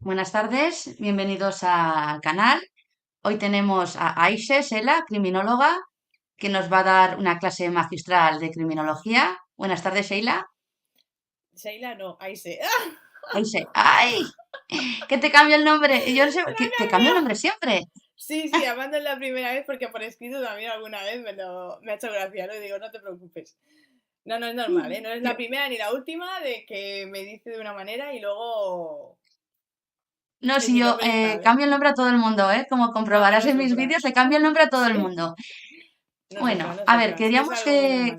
Buenas tardes, bienvenidos al canal. Hoy tenemos a Aishe Sela, criminóloga, que nos va a dar una clase magistral de criminología. Buenas tardes, Sheila. Sheila no, Aise. Aishe, ¡ay! ¿Qué te cambio el nombre? Yo no sé, ¡Me lo ¿que he te cambio el nombre cambiado! siempre? Sí, además no es la primera vez porque por escrito también alguna vez me ha hecho gracia, ¿no? Y digo, no te preocupes. No, no es normal, ¿eh? No es la primera ni la última de que me dice de una manera y luego No, en si mi yo nombre está, ¿eh? cambio el nombre a todo el mundo, ¿eh? Como Ah, comprobarás bueno, en mis sufra. vídeos, le cambio el nombre a todo el Sí, mundo. no Bueno, sufra, no a ver, sufra. Si es algo muy normal.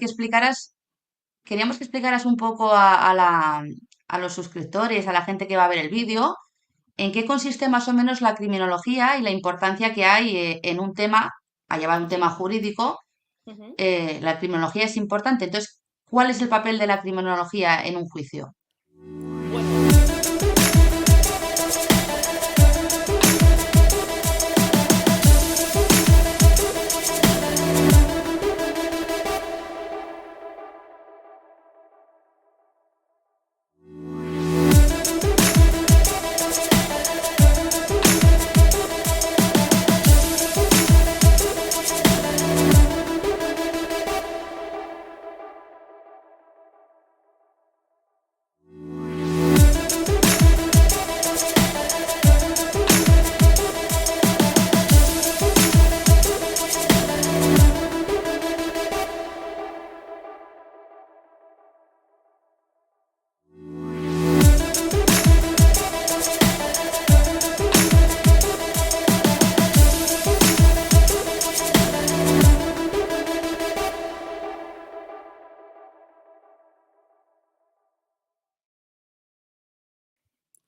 queríamos que explicaras un poco a los suscriptores, a la gente que va a ver el vídeo. ¿En qué consiste más o menos la criminología y la importancia que hay en un tema, a llevar un tema jurídico? Ujú. La criminología es importante. Entonces, ¿cuál es el papel de la criminología en un juicio? Bueno,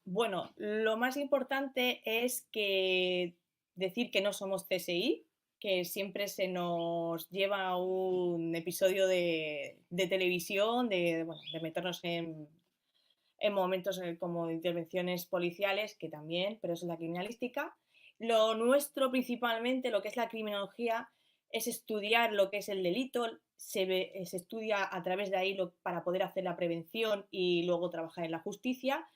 bueno, lo más importante es que decir que no somos CSI, que siempre se nos lleva a un episodio de televisión, bueno, de meternos en momentos como intervenciones policiales, que también, pero eso es la criminalística. Lo nuestro principalmente, lo que es la criminología, es estudiar lo que es el delito, se estudia a través de ahí para poder hacer la prevención y luego trabajar en la justicia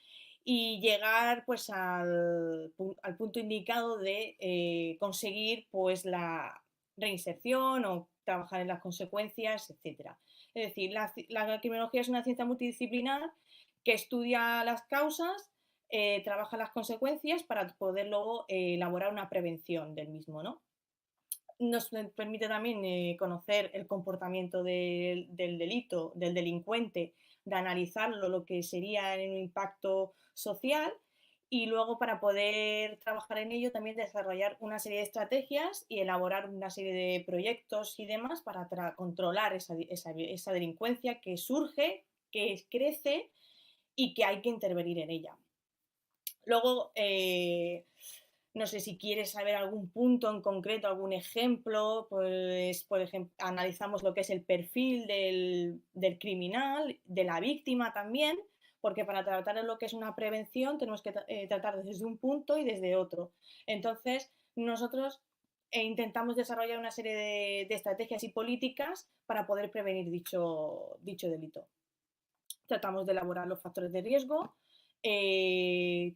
y llegar pues al punto indicado de conseguir pues la reinserción o trabajar en las consecuencias, etcétera. Es decir, la criminología es una ciencia multidisciplinar que estudia las causas, trabaja las consecuencias para poder luego elaborar una prevención del mismo, ¿no? Nos permite también conocer el comportamiento del delito, del delincuente, de analizarlo, lo que sería en un impacto social y luego para poder trabajar en ello también desarrollar una serie de estrategias y elaborar una serie de proyectos y demás para controlar esa delincuencia que surge, que crece y que hay que intervenir en ella. Luego, no sé si quieres saber algún punto en concreto, algún ejemplo, pues por ejemplo, analizamos lo que es el perfil del criminal, de la víctima también, porque para tratar de lo que es una prevención tenemos que tratar desde un punto y desde otro. Entonces, nosotros intentamos desarrollar una serie de estrategias y políticas para poder prevenir dicho delito. Tratamos de elaborar los factores de riesgo, eh,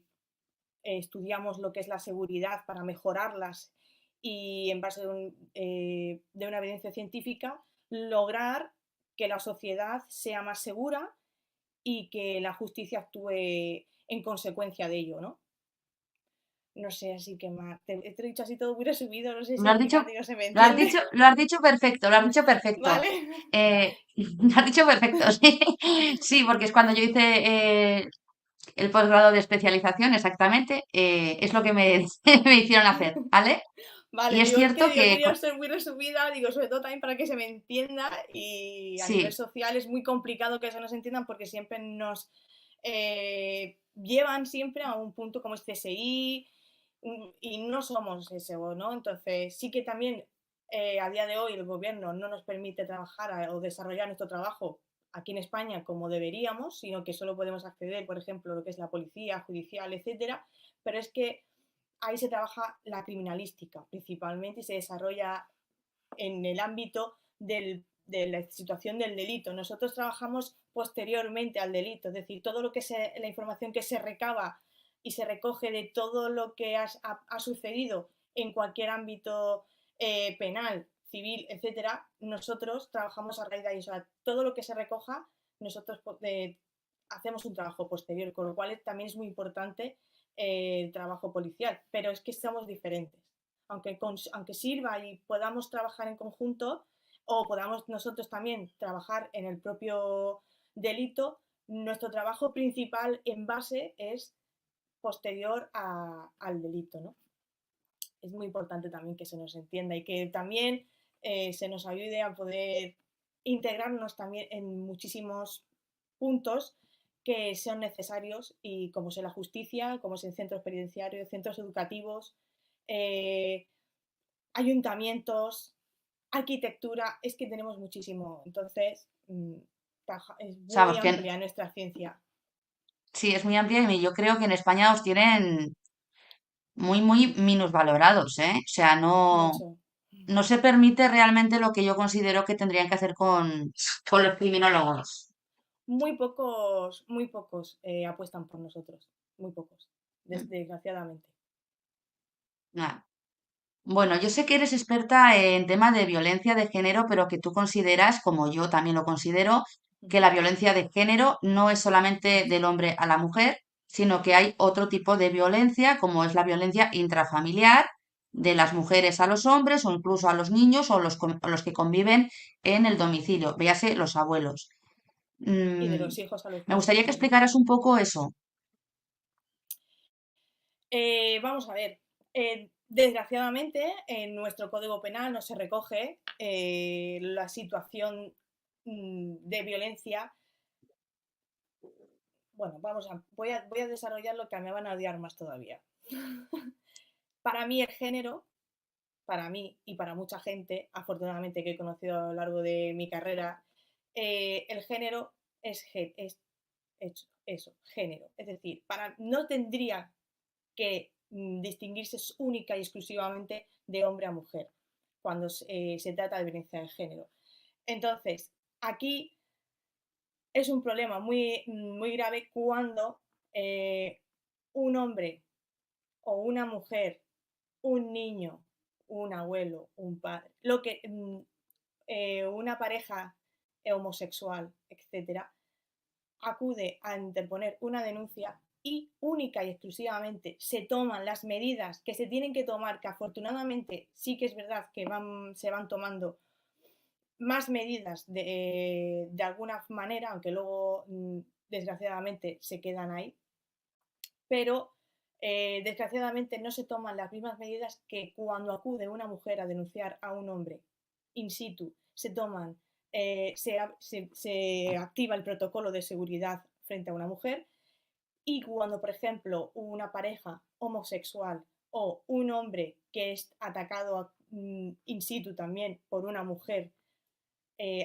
estudiamos lo que es la seguridad para mejorarlas y en base de una evidencia científica lograr que la sociedad sea más segura y que la justicia actúe en consecuencia de ello, ¿no? No sé, así que más. Te he dicho así todo muy resumido, no sé si Lo has al dicho, final digo, se me entiende. lo has dicho perfecto, lo has dicho perfecto. ¿Vale? Lo has dicho perfecto, sí. Sí, porque es cuando yo hice el posgrado de especialización, exactamente, es lo que me hicieron hacer, ¿vale? Y Vale, es digo, es que cierto digo, he que, querido ser muy resumida, digo, sobre todo también para que se me entienda y a nivel sí, social es muy complicado que eso no se entiendan porque siempre nos llevan siempre a un punto como este CSI y no somos eso, ¿no? Entonces sí que también a día de hoy el gobierno no nos permite trabajar o desarrollar nuestro trabajo aquí en España como deberíamos, sino que solo podemos acceder, por ejemplo, a lo que es la policía, judicial, etcétera, pero es que ahí se trabaja la criminalística principalmente y se desarrolla en el ámbito de la situación del delito. Nosotros trabajamos posteriormente al delito, es decir, todo lo que la información que se recaba y se recoge de todo lo que ha sucedido en cualquier ámbito penal, civil, etcétera, nosotros trabajamos a raíz de ahí. O sea, todo lo que se recoja, nosotros hacemos un trabajo posterior, con lo cual también es muy importante el trabajo policial, pero es que somos diferentes. Aunque sirva y podamos trabajar en conjunto, o podamos nosotros también trabajar en el propio delito, nuestro trabajo principal en base es posterior al delito, ¿no? Es muy importante también que se nos entienda y que también se nos ayude a poder integrarnos también en muchísimos puntos que son necesarios, y como es en la justicia, como es en centros penitenciarios, centros educativos, eh, ayuntamientos, arquitectura, es que tenemos muchísimo. Entonces, es muy Sabes que amplia nuestra ciencia. sí, es muy amplia y yo creo que en España os tienen muy minusvalorados, ¿eh? O sea, Mucho. no se permite realmente lo que yo considero que tendrían que hacer con los criminólogos. Muy pocos apuestan por nosotros. Muy pocos, Mm, desgraciadamente. nada. Bueno, yo sé que eres experta en temas de violencia de género, pero que tú consideras, como yo también lo considero, que la violencia de género no es solamente del hombre a la mujer, sino que hay otro tipo de violencia, como es la violencia intrafamiliar, de las mujeres a los hombres o incluso a los niños o o los que conviven en el domicilio, véase los abuelos. Y de Mm, los hijos a los me padres gustaría que también. explicaras un poco eso. Vamos a ver. Desgraciadamente, en nuestro Código Penal no se recoge la situación de violencia. Bueno, voy a desarrollar lo que me van a odiar más todavía. Para mí el género, para mí y para mucha gente, afortunadamente que he conocido a lo largo de mi carrera, el género es eso, género. Es decir, no tendría que distinguirse única y exclusivamente de hombre a mujer cuando se trata de violencia de género. Entonces, aquí es un problema muy grave cuando un hombre o una mujer, un niño, un abuelo, un padre, una pareja homosexual, etcétera, acude a interponer una denuncia y única y exclusivamente se toman las medidas que se tienen que tomar, que afortunadamente sí que es verdad que se van tomando más medidas de alguna manera, aunque luego desgraciadamente se quedan ahí, pero desgraciadamente no se toman las mismas medidas que cuando acude una mujer a denunciar a un hombre in situ. Se toman, se activa el protocolo de seguridad frente a una mujer, y cuando, por ejemplo, una pareja homosexual o un hombre que es atacado in situ también por una mujer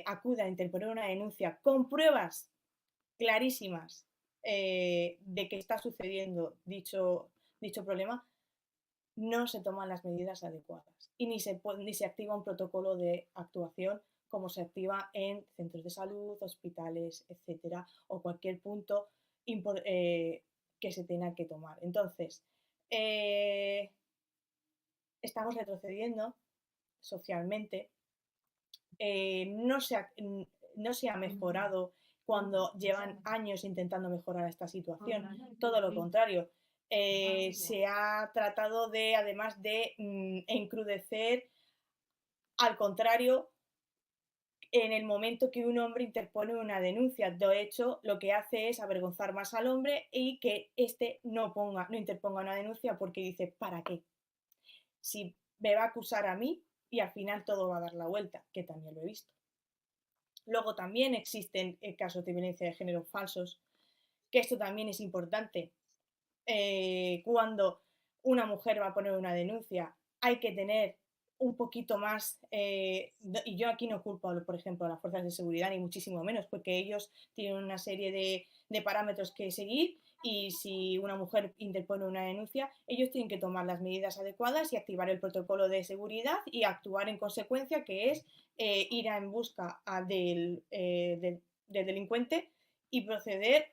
acude a interponer una denuncia con pruebas clarísimas de que está sucediendo dicho problema, no se toman las medidas adecuadas y ni se activa un protocolo de actuación como se activa en centros de salud, hospitales, etcétera, o cualquier punto que se tenga que tomar. Entonces, eh, estamos retrocediendo socialmente. No se ha mejorado cuando llevan años intentando mejorar esta situación. Todo lo contrario. Se ha tratado de, además de encrudecer, al contrario, en el momento que un hombre interpone una denuncia. De hecho, lo que hace es avergonzar más al hombre y que éste no interponga una denuncia, porque dice, ¿para qué? Si me va a acusar a mí y al final todo va a dar la vuelta, que también lo he visto. Luego también existen casos de violencia de género falsos, que esto también es importante. Cuando una mujer va a poner una denuncia, hay que tener un poquito más, y yo aquí no culpo, por ejemplo, a las fuerzas de seguridad, ni muchísimo menos, porque ellos tienen una serie de parámetros que seguir, y si una mujer interpone una denuncia, ellos tienen que tomar las medidas adecuadas y activar el protocolo de seguridad y actuar en consecuencia, que es ir en busca del delincuente y proceder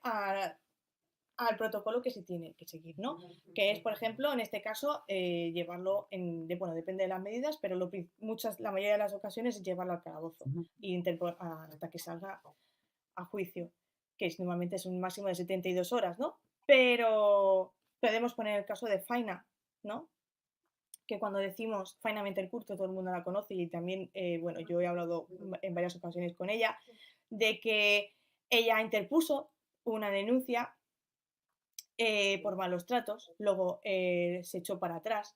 al protocolo que se tiene que seguir, ¿no? Que es, por ejemplo, en este caso, llevarlo bueno, depende de las medidas, pero la mayoría de las ocasiones es llevarlo al calabozo Ujú. y hasta que salga a juicio, que normalmente es un máximo de 72 horas, ¿no? Pero podemos poner el caso de Faina, ¿no? Que cuando decimos Faina Mentelcourt, todo el mundo la conoce y también, bueno, yo he hablado en varias ocasiones con ella, de que ella interpuso una denuncia por malos tratos, luego se echó para atrás,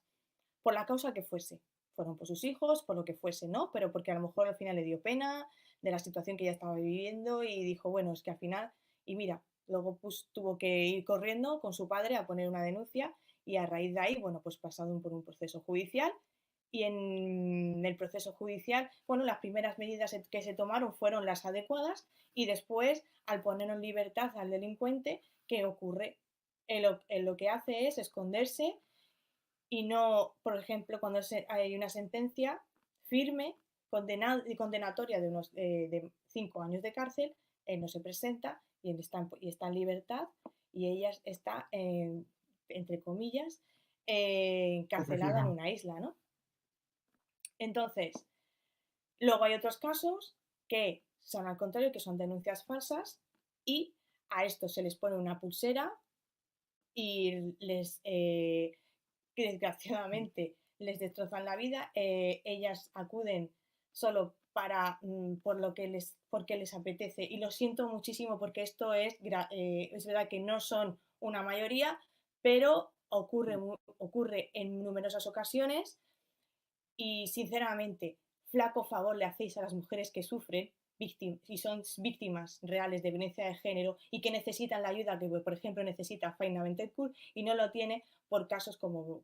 por la causa que fuese. Fueron por sus hijos, por lo que fuese, ¿no? Pero porque a lo mejor al final le dio pena de la situación que ella estaba viviendo y dijo, bueno, es que al final, y mira, luego pues tuvo que ir corriendo con su padre a poner una denuncia y a raíz de ahí, bueno, pues pasado por un proceso judicial y en el proceso judicial, bueno, las primeras medidas que se tomaron fueron las adecuadas y después, al poner en libertad al delincuente, ¿qué ocurre? Él lo que hace es esconderse y no, por ejemplo, cuando hay una sentencia firme condenatoria de 5 años de cárcel, él no se presenta y está en libertad y ella está, entre comillas, encarcelada en Protegida. una isla, ¿no? Entonces, luego hay otros casos que son al contrario, que son denuncias falsas y a estos se les pone una pulsera y que desgraciadamente les destrozan la vida. Ellas acuden solo porque les apetece. Y lo siento muchísimo porque esto es verdad que no son una mayoría, pero ocurre en numerosas ocasiones y sinceramente, flaco favor le hacéis a las mujeres que sufren y son víctimas reales de violencia de género y que necesitan la ayuda que, por ejemplo, necesita Faina Bentelcourt y no lo tiene por casos como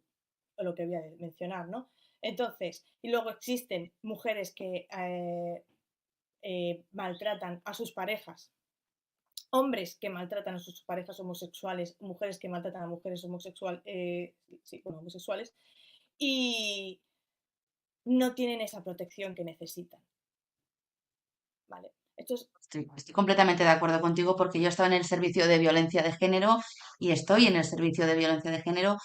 lo que voy a mencionar, ¿no? Entonces, y luego existen mujeres que maltratan a sus parejas, hombres que maltratan a sus parejas homosexuales, mujeres que maltratan a mujeres homosexuales, y no tienen esa protección que necesitan, ¿vale? Esto es... Estoy completamente de acuerdo contigo porque yo estaba en el servicio de violencia de género y estoy en el servicio de violencia de género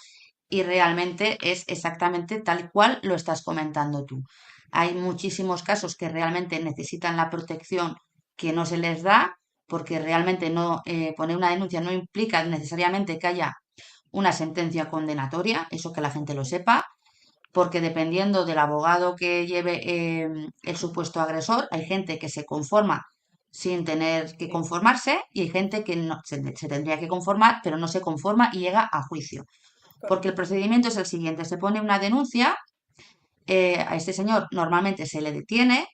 y realmente es exactamente tal cual lo estás comentando tú. Hay muchísimos casos que realmente necesitan la protección que no se les da porque realmente no poner una denuncia no implica necesariamente que haya una sentencia condenatoria, eso que la gente lo sepa, porque dependiendo del abogado que lleve el supuesto agresor, hay gente que se conforma sin tener que conformarse y hay gente que no se tendría que conformar, pero no se conforma y llega a juicio. Porque el Correcto. procedimiento es el siguiente, se pone una denuncia, a este señor normalmente se le detiene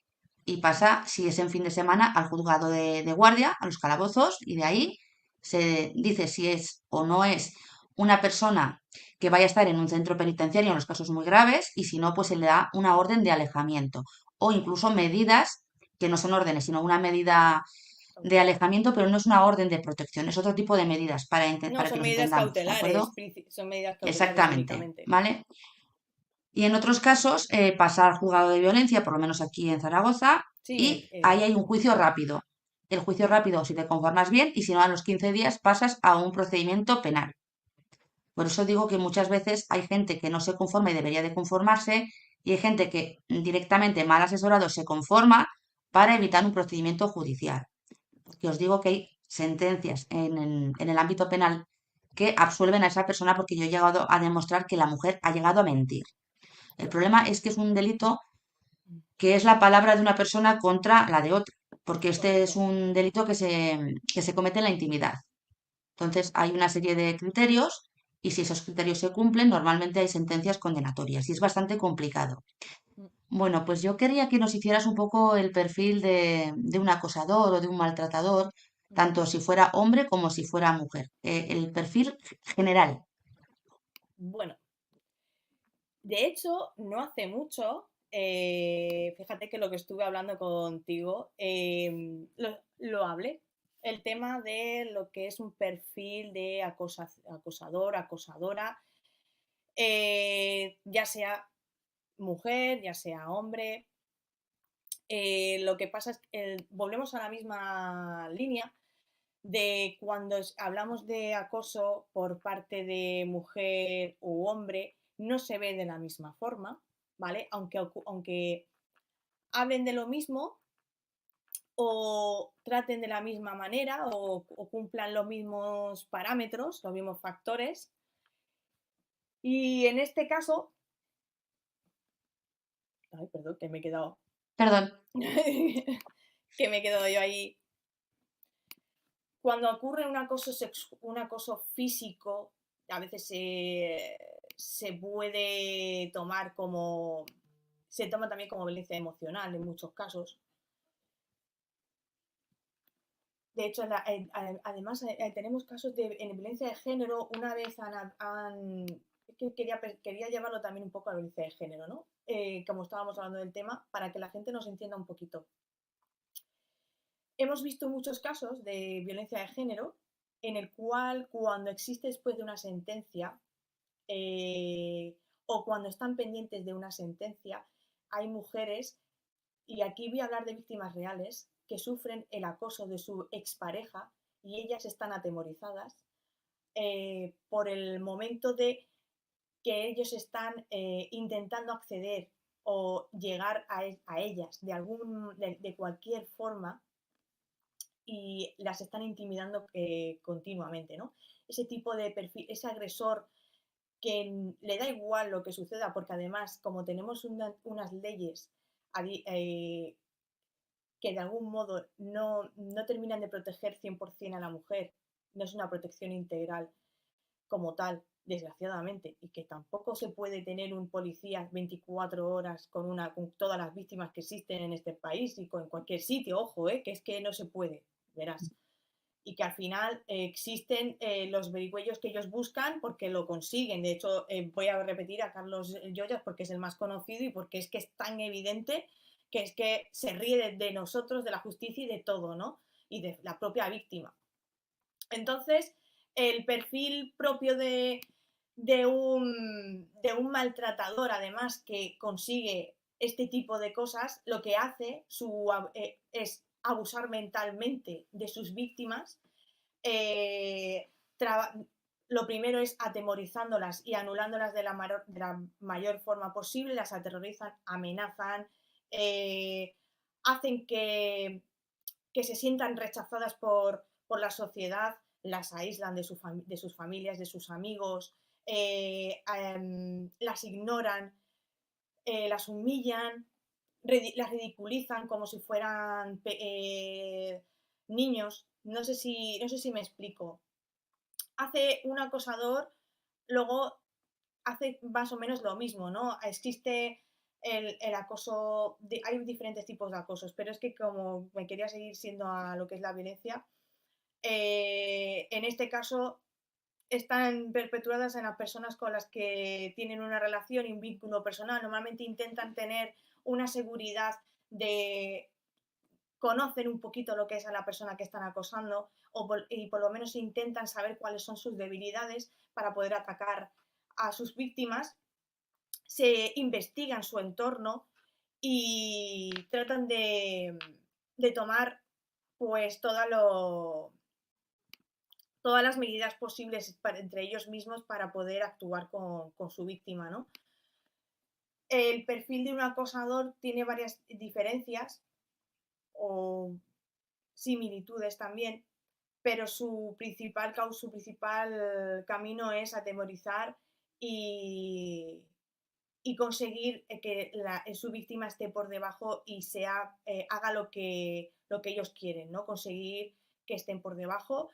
y pasa, si es en fin de semana, al juzgado de guardia, a los calabozos, y de ahí se dice si es o no es una persona que vaya a estar en un centro penitenciario en los casos muy graves, y si no, pues se le da una orden de alejamiento o incluso medidas que no son órdenes, sino una medida de alejamiento, pero no es una orden de protección, es otro tipo de medidas No, para que son nos medidas entendamos, ¿de acuerdo? cautelares, son medidas cautelares Exactamente, únicamente. ¿vale? Y en otros casos pasa al juzgado de violencia, por lo menos aquí en Zaragoza, Sí, y ahí hay un juicio rápido. El juicio rápido si te conformas bien y si no a los 15 días pasas a un procedimiento penal. Por eso digo que muchas veces hay gente que no se conforma y debería de conformarse y hay gente que directamente mal asesorado se conforma para evitar un procedimiento judicial. Porque os digo que hay sentencias en el ámbito penal que absuelven a esa persona porque yo he llegado a demostrar que la mujer ha llegado a mentir. El problema es que es un delito que es la palabra de una persona contra la de otra, porque este es correcto. un delito que se comete en la intimidad. Entonces, hay una serie de criterios y si esos criterios se cumplen, normalmente hay sentencias condenatorias y es bastante complicado. Bueno, pues yo quería que nos hicieras un poco el perfil de un acosador o de un maltratador, tanto si fuera hombre como si fuera mujer. El perfil general. Bueno, de hecho, no hace mucho, fíjate que lo que estuve hablando contigo, lo hablé. El tema de lo que es un perfil de acosador, acosadora, ya sea mujer, ya sea hombre. Lo que pasa es que volvemos a la misma línea de cuando hablamos de acoso por parte de mujer u hombre, no se ve de la misma forma, ¿vale? Aunque hablen de lo mismo o traten de la misma manera o cumplan los mismos parámetros, los mismos factores. Y en este caso, ay, perdón, que me he quedado, Perdón. que me he quedado yo ahí. Cuando ocurre un acoso físico, a veces se puede tomar como, se toma también como violencia emocional en muchos casos. De hecho, además tenemos casos de en violencia de género. Una vez es que quería llevarlo también un poco a la violencia de género, ¿no? Como estábamos hablando del tema, para que la gente nos entienda un poquito. Hemos visto muchos casos de violencia de género en el cual cuando existe después de una sentencia eh, o cuando están pendientes de una sentencia, hay mujeres, y aquí voy a hablar de víctimas reales, que sufren el acoso de su expareja y ellas están atemorizadas por el momento de que ellos están intentando acceder o llegar a ellas de cualquier forma y las están intimidando continuamente, ¿no? Ese tipo de perfil, ese agresor que le da igual lo que suceda, porque además, como tenemos unas leyes que de algún modo no terminan de proteger 100% a la mujer, no es una protección integral como tal, desgraciadamente, y que tampoco se puede tener un policía 24 horas con todas las víctimas que existen en este país y en cualquier sitio, ojo, que es que no se puede, verás. Y que al final existen los verigüellos que ellos buscan porque lo consiguen. De hecho, voy a repetir a Carlos Lloyas porque es el más conocido y porque es que es tan evidente que es que se ríe de nosotros, de la justicia y de todo, ¿no? Y de la propia víctima. Entonces, el perfil propio de un maltratador, además, que consigue este tipo de cosas, lo que hace es abusar mentalmente de sus víctimas. eh, lo primero es atemorizándolas y anulándolas de la mayor forma posible, las aterrorizan, amenazan, eh, hacen que se sientan rechazadas por la sociedad, las aíslan de sus familias, de sus amigos, las ignoran, las humillan, las ridiculizan como si fueran niños. No sé si me explico. Hace un acosador, luego hace más o menos lo mismo, ¿no? Existe el acoso, hay diferentes tipos de acosos, pero es que como me quería seguir siendo a lo que es la violencia, en este caso están perpetuadas en las personas con las que tienen una relación y un vínculo personal. Normalmente intentan tener una seguridad de conocen un poquito lo que es a la persona que están acosando y por lo menos intentan saber cuáles son sus debilidades para poder atacar a sus víctimas, se investigan su entorno y tratan de tomar pues todas las medidas posibles entre ellos mismos para poder actuar con su víctima, ¿no? El perfil de un acosador tiene varias diferencias o similitudes también, pero su principal camino es atemorizar y, y conseguir que su víctima esté por debajo y haga lo que ellos quieren, ¿no? Conseguir que estén por debajo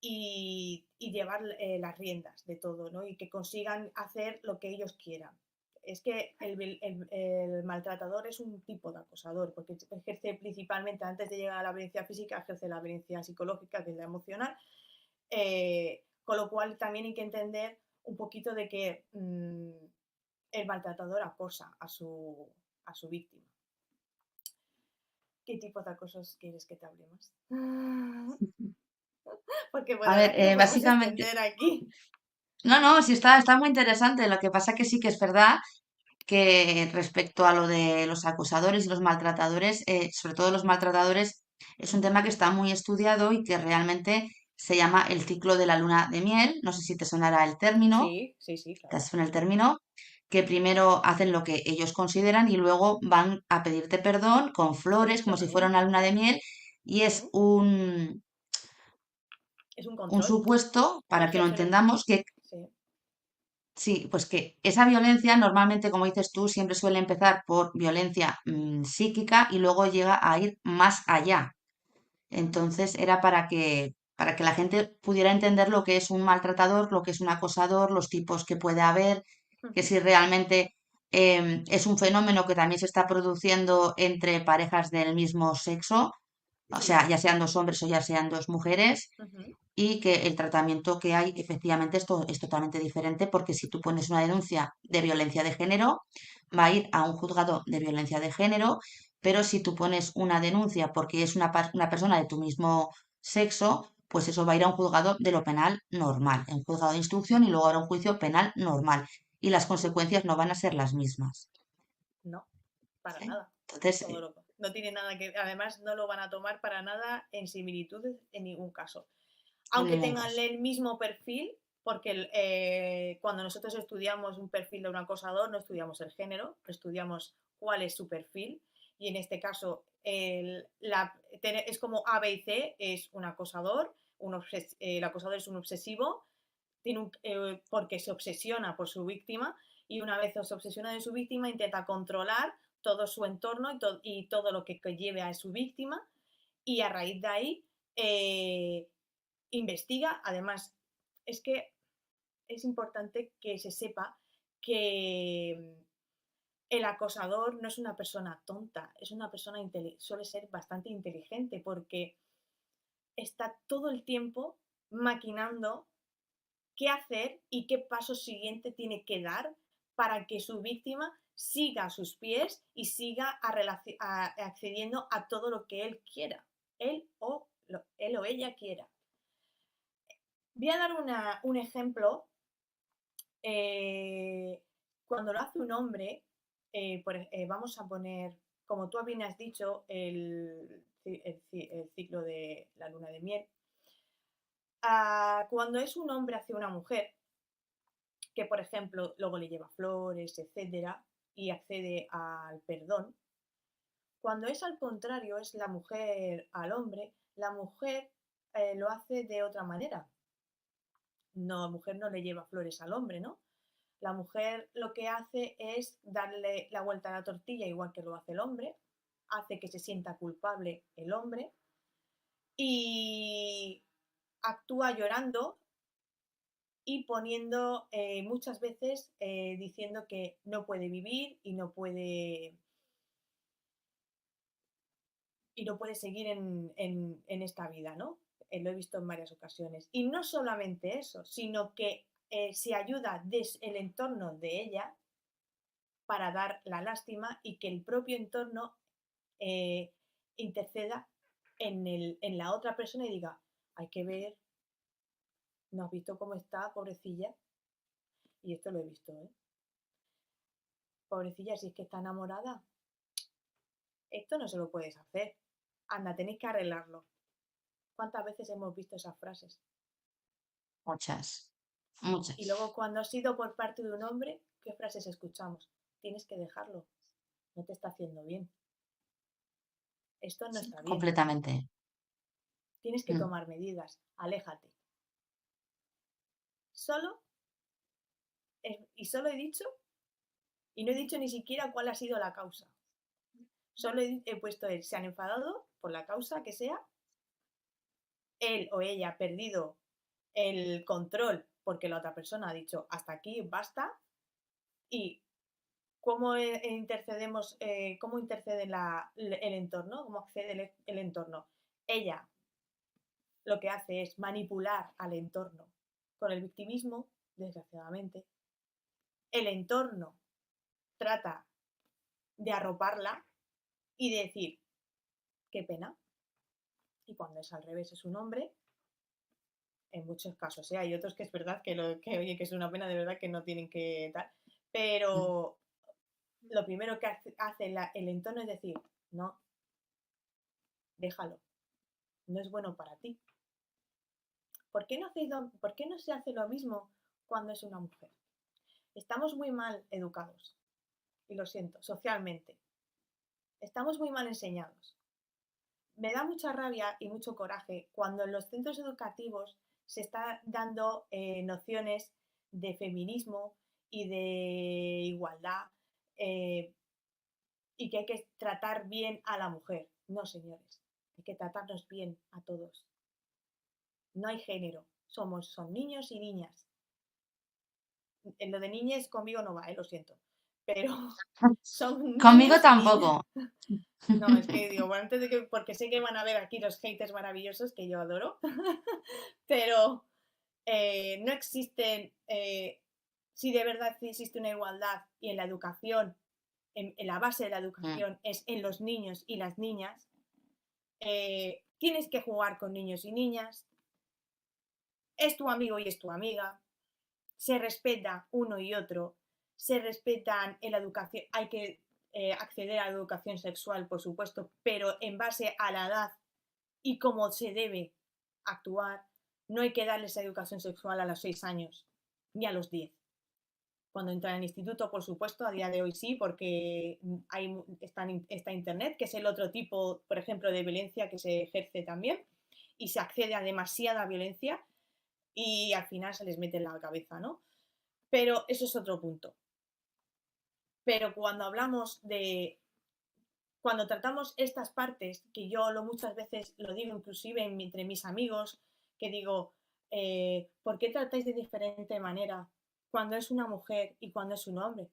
y llevar las riendas de todo, ¿no? Y que consigan hacer lo que ellos quieran. Es que el maltratador es un tipo de acosador, porque ejerce principalmente, antes de llegar a la violencia física, ejerce la violencia psicológica, que es la emocional, con lo cual también hay que entender un poquito de que el maltratador acosa a su víctima. ¿Qué tipo de acosos quieres que te hable más? Porque pues A la ver, verdad que nos podemos básicamente, extender aquí. no, no, sí está muy interesante. Lo que pasa que sí que es verdad que respecto a lo de los acosadores y los maltratadores, sobre todo los maltratadores, Es un tema Ujú. que está muy estudiado y que realmente se llama el ciclo de la luna de miel. No sé si te sonará el término, Sí, sí, sí, te claro. suena el término, que primero hacen lo que ellos consideran y luego van a pedirte perdón con flores, como si fuera Efectivamente. una luna de miel, y es Ujú. Es un un control. supuesto, para que lo Ejercer el... entendamos, que Sí. sí, pues que esa violencia normalmente, como dices tú, siempre suele empezar por violencia psíquica y luego llega a ir más allá. Ujú, Entonces era para que la gente pudiera entender lo que es un maltratador, lo que es un acosador, los tipos que puede haber, que ujú. si realmente es un fenómeno que también se está produciendo entre parejas del mismo sexo, o sea, Sí. ya sean dos hombres o ya sean dos mujeres, Ujú. y que el tratamiento que hay efectivamente es totalmente diferente porque si tú pones una denuncia de violencia de género, va a ir a un juzgado de violencia de género, pero si tú pones una denuncia porque es una persona de tu mismo sexo, pues eso va a ir a un juzgado de lo penal normal, en un juzgado de instrucción y luego habrá un juicio penal normal y las consecuencias no van a ser las mismas. No, para ¿Eh? nada. Entonces, Todo loco. No tiene nada que... Además, no lo van a tomar para nada en similitudes en ningún caso. en Aunque ningún tengan caso. el mismo perfil, porque cuando nosotros estudiamos un perfil de un acosador, no estudiamos el género, estudiamos cuál es su perfil. Y en este caso, es como A, B y C, es un acosador, el acosador es un obsesivo, porque se obsesiona por su víctima y una vez se obsesiona de su víctima intenta controlar todo su entorno y todo lo que lleve a su víctima y a raíz de ahí eh, investiga. Además, es que es importante que se sepa que el acosador no es una persona tonta, es una persona suele ser bastante inteligente porque está todo el tiempo maquinando qué hacer y qué paso siguiente tiene que dar para que su víctima siga a sus pies y siga accediendo a todo lo que él quiera, él o ella quiera. Voy a dar un ejemplo. eh, Cuando lo hace un hombre, vamos a poner, como tú bien has dicho, el ciclo de la luna de miel. Cuando es un hombre hacia una mujer, que por ejemplo luego le lleva flores, etcétera, y accede al perdón. Cuando es al contrario, es la mujer al hombre, la mujer lo hace de otra manera. No, la mujer no le lleva flores al hombre, ¿no? La mujer lo que hace es darle la vuelta a la tortilla igual que lo hace el hombre, hace que se sienta culpable el hombre y actúa llorando y poniendo muchas veces diciendo que no puede vivir y no puede seguir en esta vida, ¿no? Lo he visto en varias ocasiones. Y no solamente eso, sino que se ayuda desde el entorno de ella para dar la lástima y que el propio entorno eh, interceda en la otra persona y diga, hay que ver, ¿no has visto cómo está, pobrecilla? Y esto lo he visto, ¿eh? Pobrecilla, si es que está enamorada, esto no se lo puedes hacer. Anda, tenéis que arreglarlo. ¿Cuántas veces hemos visto esas frases? Muchas, Y muchas, luego cuando ha sido por parte de un hombre, ¿qué frases escuchamos? Tienes que dejarlo, no te está haciendo bien, esto no está bien, completamente. tienes que Mm. tomar medidas, aléjate. Solo, y solo he dicho, y no he dicho ni siquiera cuál ha sido la causa. Solo he puesto se han enfadado por la causa que sea, él o ella ha perdido el control porque la otra persona ha dicho hasta aquí, basta, y cómo intercedemos, cómo intercede el entorno, cómo accede el entorno. Ella lo que hace es manipular al entorno con el victimismo, desgraciadamente. El entorno trata de arroparla y de decir, qué pena. Y cuando es al revés, es un hombre, en muchos casos, ¿eh? Hay otros que es verdad oye, que es una pena de verdad que no tienen que dar. Mm. Pero lo primero que hace el entorno es decir, no, déjalo, no es bueno para ti. ¿Por qué no se hace lo mismo cuando es una mujer? Estamos muy mal educados, y lo siento, socialmente. Estamos muy mal enseñados. Me da mucha rabia y mucho coraje cuando en los centros educativos se está dando nociones de feminismo y de igualdad, eh, y que hay que tratar bien a la mujer. No, señores, hay que tratarnos bien a todos. No hay género, son niños y niñas. En lo de niñas conmigo no va, lo siento, pero son Conmigo niños y niñas. tampoco. No, es que digo, bueno, antes de que, porque sé que van a ver aquí los haters maravillosos que yo adoro, pero no existen, si de verdad existe una igualdad y en la educación, en la base de la Mm. educación es en los niños y las niñas, tienes que jugar con niños y niñas, es tu amigo y es tu amiga, se respeta uno y otro, se respetan en la educación, hay que acceder a la educación sexual, por supuesto, pero en base a la edad y cómo se debe actuar. No hay que darles educación sexual a los 6 años, ni a los 10. Cuando entran en el instituto, por supuesto, a día de hoy sí, porque está Internet, que es el otro tipo, por ejemplo, de violencia que se ejerce también, y se accede a demasiada violencia y al final se les mete en la cabeza, ¿no? Pero eso es otro punto. Pero cuando tratamos estas partes, que yo muchas veces lo digo inclusive entre mis amigos, que digo, ¿por qué tratáis de diferente manera cuando es una mujer y cuando es un hombre?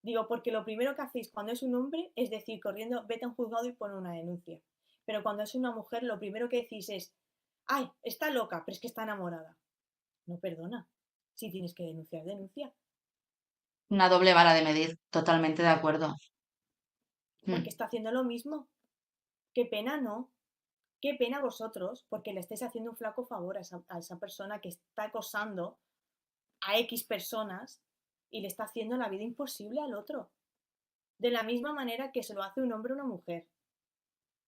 Digo, porque lo primero que hacéis cuando es un hombre es decir, corriendo, vete a un juzgado y pon una denuncia. Pero cuando es una mujer, lo primero que decís es, ay, está loca, pero es que está enamorada. No, perdona. Si tienes que denunciar, denuncia. Una doble vara de medir, totalmente de acuerdo. Porque Mm. está haciendo lo mismo. Qué pena, ¿no? Qué pena vosotros, porque le estáis haciendo un flaco favor a esa persona que está acosando a X personas y le está haciendo la vida imposible al otro. De la misma manera que se lo hace un hombre a una mujer.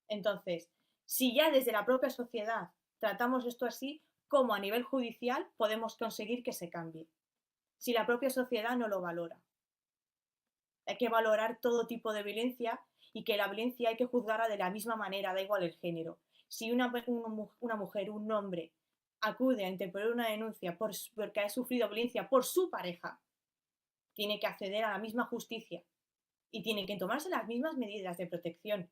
Entonces, si ya desde la propia sociedad tratamos esto así, ¿cómo a nivel judicial podemos conseguir que se cambie? Si la propia sociedad no lo valora. Hay que valorar todo tipo de violencia y que la violencia hay que juzgarla de la misma manera, da igual el género. Si una mujer, un hombre, acude a interponer una denuncia porque ha sufrido violencia por su pareja, tiene que acceder a la misma justicia y tiene que tomarse las mismas medidas de protección.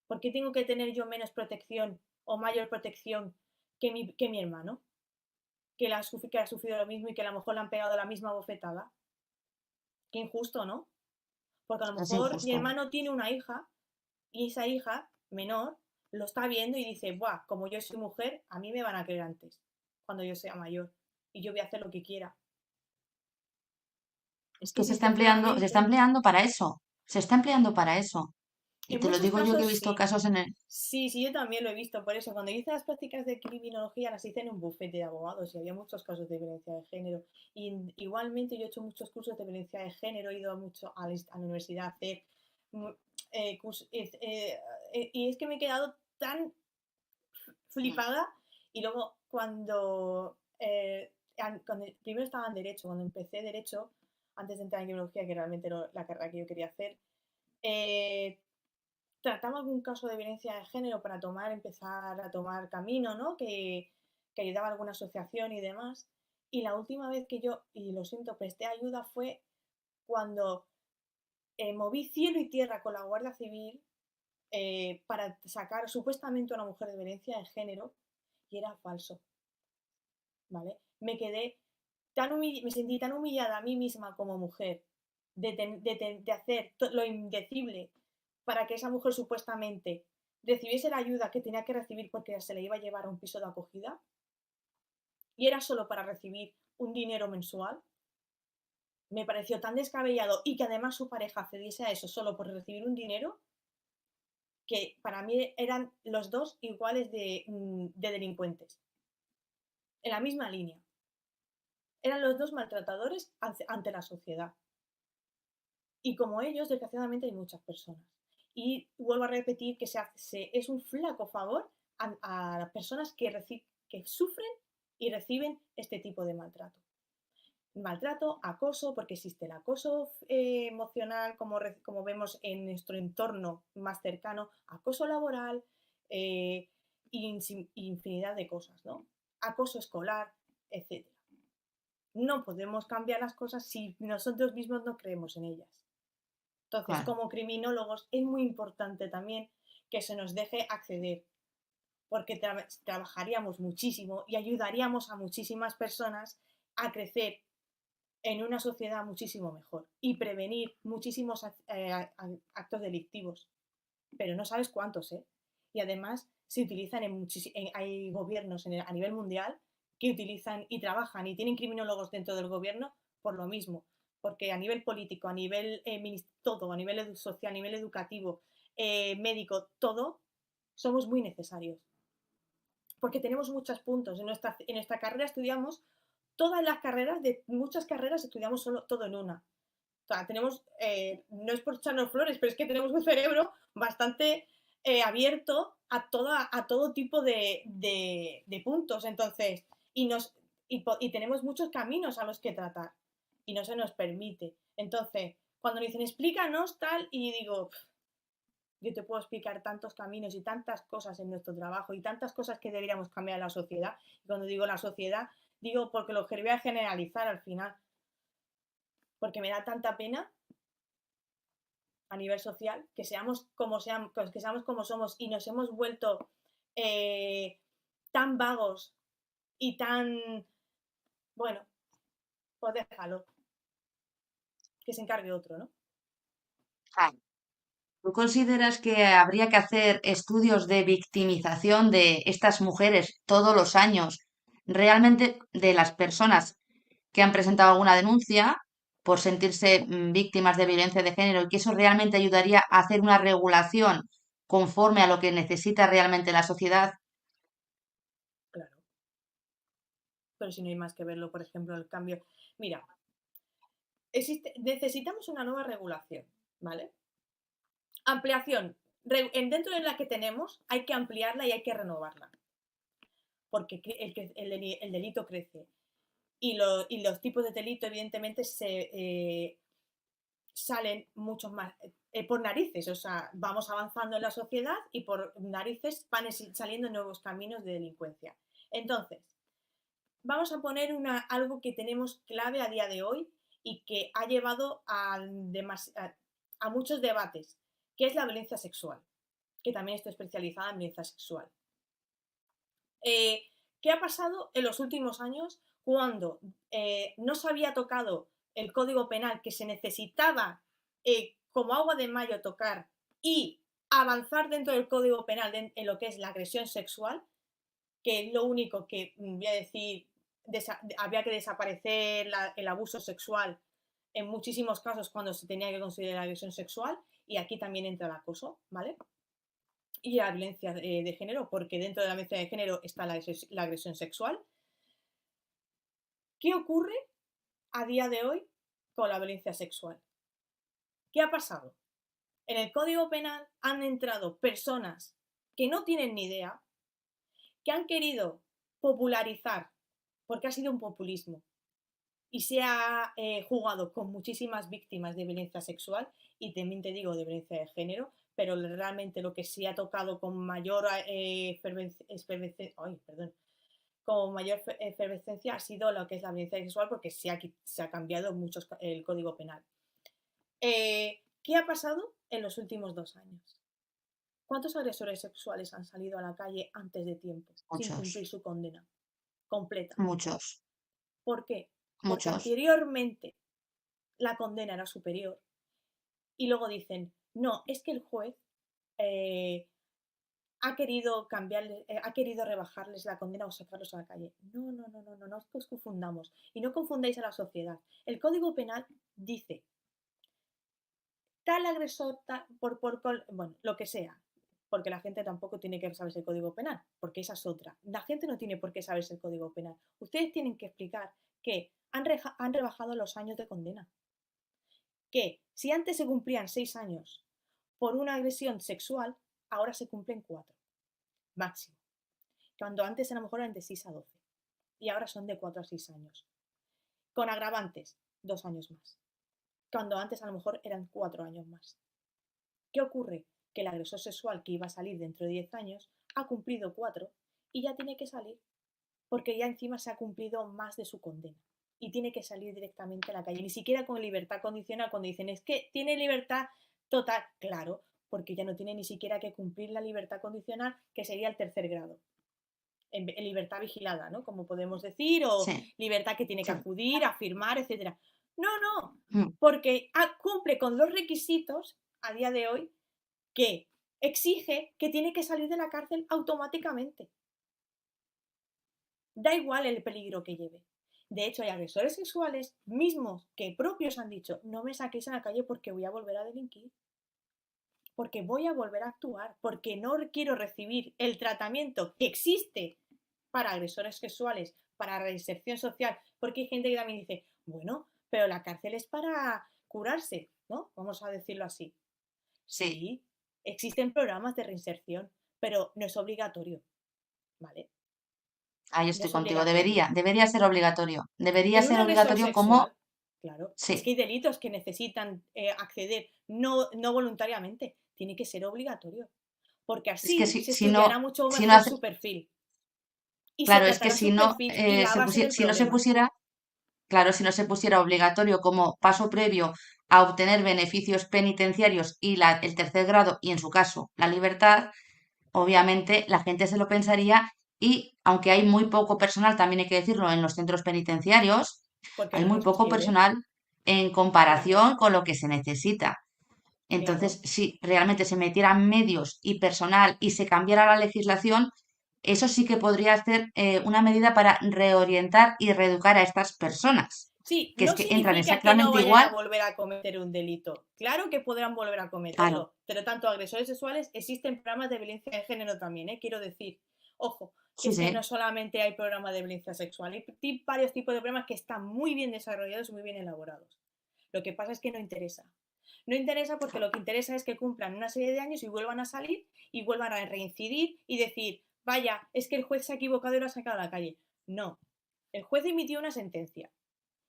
¿Por qué tengo que tener yo menos protección o mayor protección que mi hermano? Que ha sufrido lo mismo y que a lo mejor le han pegado la misma bofetada. Qué injusto, ¿no? Porque a lo Es mejor mi injusto. hermano tiene una hija y esa hija menor lo está viendo y dice, buah, como yo soy mujer, a mí me van a creer antes, cuando yo sea mayor, y yo voy a hacer lo que quiera. Es Es que que se está desgraciadamente, empleando para eso. Se está empleando para eso. Y en te lo muchos digo yo que he casos visto sí. casos en el... Sí, sí, yo también lo he visto. Por eso, cuando hice las prácticas de criminología, las hice en un bufete de abogados y había muchos casos de violencia de género. Y igualmente, yo he hecho muchos cursos de violencia de género, he ido mucho a la universidad a hacer mm, cursos. Y es que me he quedado tan flipada. Y luego cuando primero estaba en Derecho, cuando empecé Derecho, antes de entrar en Criminología, que realmente era la carrera que yo quería hacer, eh, trataba algún caso de violencia de género para empezar a tomar camino, ¿no? Que ayudaba a alguna asociación y demás. Y la última vez que yo, y lo siento, presté ayuda fue cuando moví cielo y tierra con la Guardia Civil para sacar supuestamente a una mujer de violencia de género y era falso, ¿vale? Me sentí tan humillada a mí misma como mujer de hacer lo indecible para que esa mujer supuestamente recibiese la ayuda que tenía que recibir porque se le iba a llevar a un piso de acogida y era solo para recibir un dinero mensual. Me pareció tan descabellado y que además su pareja accediese a eso solo por recibir un dinero que para mí eran los dos iguales de delincuentes, en la misma línea. Eran los dos maltratadores ante la sociedad. Y como ellos, desgraciadamente, hay muchas personas. Y vuelvo a repetir que es un flaco favor a las personas que sufren y reciben este tipo de maltrato. Maltrato, acoso, porque existe el acoso emocional, como vemos en nuestro entorno más cercano, acoso laboral, eh, infinidad de cosas, ¿no? Acoso escolar, etc. No podemos cambiar las cosas si nosotros mismos no creemos en ellas. Entonces, Claro, como criminólogos, es muy importante también que se nos deje acceder, porque trabajaríamos muchísimo y ayudaríamos a muchísimas personas a crecer en una sociedad muchísimo mejor y prevenir muchísimos actos delictivos. Pero no sabes cuántos, ¿eh? Y además se utilizan hay gobiernos a nivel mundial que utilizan y trabajan y tienen criminólogos dentro del gobierno por lo mismo, porque a nivel político, a nivel todo, a nivel social, a nivel educativo, médico, todo, somos muy necesarios. Porque tenemos muchos puntos. En nuestra carrera estudiamos todas las carreras, de muchas carreras estudiamos solo todo en una. O sea, tenemos, no es por echarnos flores, pero es que tenemos un cerebro bastante abierto a todo tipo de puntos. Entonces, y tenemos muchos caminos a los que tratar y no se nos permite. Entonces, cuando me dicen explícanos tal, y digo, yo te puedo explicar tantos caminos y tantas cosas en nuestro trabajo y tantas cosas que deberíamos cambiar en la sociedad. Y cuando digo la sociedad, digo porque lo voy a generalizar al final, porque me da tanta pena a nivel social que seamos como somos y nos hemos vuelto tan vagos y tan, bueno, pues déjalo, que se encargue otro, ¿no? claro. ¿Tú consideras que habría que hacer estudios de victimización de estas mujeres todos los años, realmente de las personas que han presentado alguna denuncia por sentirse víctimas de violencia de género y que eso realmente ayudaría a hacer una regulación conforme a lo que necesita realmente la sociedad? Claro, pero si no hay más que verlo, por ejemplo, el cambio. Mira, necesitamos una nueva regulación, ¿vale? Ampliación. Dentro de la que tenemos hay que ampliarla y hay que renovarla, porque el delito crece y los tipos de delito evidentemente salen muchos más por narices, o sea, vamos avanzando en la sociedad y por narices van saliendo nuevos caminos de delincuencia. Entonces, vamos a poner algo que tenemos clave a día de hoy y que ha llevado a muchos debates, que es la violencia sexual, que también estoy especializada en violencia sexual. ¿Qué ha pasado en los últimos años cuando no se había tocado el Código Penal que se necesitaba como agua de mayo tocar y avanzar dentro del Código Penal en lo que es la agresión sexual, que es lo único que voy a decir, había que desaparecer el abuso sexual en muchísimos casos cuando se tenía que considerar agresión sexual, y aquí también entra el acoso, ¿vale? Y la violencia de género, porque dentro de la violencia de género está la agresión sexual. ¿Qué ocurre a día de hoy con la violencia sexual? ¿Qué ha pasado? En el Código Penal han entrado personas que no tienen ni idea, que han querido popularizar, porque ha sido un populismo, y se ha jugado con muchísimas víctimas de violencia sexual, y también te digo de violencia de género, pero realmente lo que sí ha tocado con mayor efervescencia ha sido lo que es la violencia sexual, porque se ha cambiado mucho el Código Penal. ¿Qué ha pasado en los últimos 2 años? ¿Cuántos agresores sexuales han salido a la calle antes de tiempo, sin cumplir Muchos, su condena completa? muchos, ¿Por qué? Porque muchos. anteriormente la condena era superior y luego dicen, no, es que el juez eh, ha querido ha querido rebajarles la condena o sacarlos a la calle. No, no, no, no, no, no os confundamos y no confundáis a la sociedad. El Código Penal dice tal agresor, bueno, lo que sea, porque la gente tampoco tiene que saberse el Código Penal, porque esa es otra. La gente no tiene por qué saberse el Código Penal. Ustedes tienen que explicar que han rebajado los años de condena, que si antes se cumplían 6 años por una agresión sexual, ahora se cumplen 4, máximo. Cuando antes a lo mejor eran de 6 a 12 y ahora son de 4 a 6 años. Con agravantes, 2 años más. Cuando antes a lo mejor eran 4 años más. ¿Qué ocurre? Que el agresor sexual que iba a salir dentro de 10 años ha cumplido 4 y ya tiene que salir porque ya encima se ha cumplido más de su condena y tiene que salir directamente a la calle, ni siquiera con libertad condicional. Cuando dicen es que tiene libertad total, claro, porque ya no tiene ni siquiera que cumplir la libertad condicional, que sería el tercer grado, en libertad vigilada, ¿no? Como podemos decir, o Sí, libertad que tiene que sí. acudir, a firmar, etcétera. No, no, Mm. porque cumple con los requisitos a día de hoy que exige que tiene que salir de la cárcel automáticamente. Da igual el peligro que lleve. De hecho, hay agresores sexuales mismos que propios han dicho, no me saquéis a la calle porque voy a volver a delinquir, porque voy a volver a actuar, porque no quiero recibir el tratamiento que existe para agresores sexuales, para reinserción social, porque hay gente que también dice, bueno, pero la cárcel es para curarse, ¿no? Vamos a decirlo así. Sí, Sí, existen programas de reinserción, pero no es obligatorio, ¿vale? ahí No estoy es contigo. obligatorio. Debería ser obligatorio. Debería En un ser agresor obligatorio como, sexual, claro, es que sí, hay delitos que necesitan acceder no voluntariamente, tiene que ser obligatorio, porque es que así se estudiará mucho si no mejor hace, su perfil y se claro, es que tratará su perfil y va a ser el si no se problema. pusiera, claro, si no se pusiera obligatorio como paso previo a obtener beneficios penitenciarios y el tercer grado y en su caso la libertad, obviamente la gente se lo pensaría y aunque hay muy poco personal, también hay que decirlo, en los centros penitenciarios, Porque hay no muy los poco quiere, personal en claro, comparación con lo que se necesita. Entonces, claro. si realmente se metieran medios y personal y se cambiara la legislación, eso sí que podría ser una medida para reorientar y reeducar a estas personas, Sí, que es no que entran significa que no exactamente vayan a igual. volver a cometer un delito. Claro que podrán volver a Claro, cometerlo, pero tanto agresores sexuales existen programas de violencia de género también, ¿eh? Quiero decir, ojo, que sí, es que no sí, solamente hay programas de violencia sexual, hay varios tipos de programas que están muy bien desarrollados y muy bien elaborados. Lo que pasa es que no interesa. No interesa porque lo que interesa es que cumplan una serie de años y vuelvan a salir y vuelvan a reincidir y decir, vaya, es que el juez se ha equivocado y lo ha sacado a la calle. No, el juez emitió una sentencia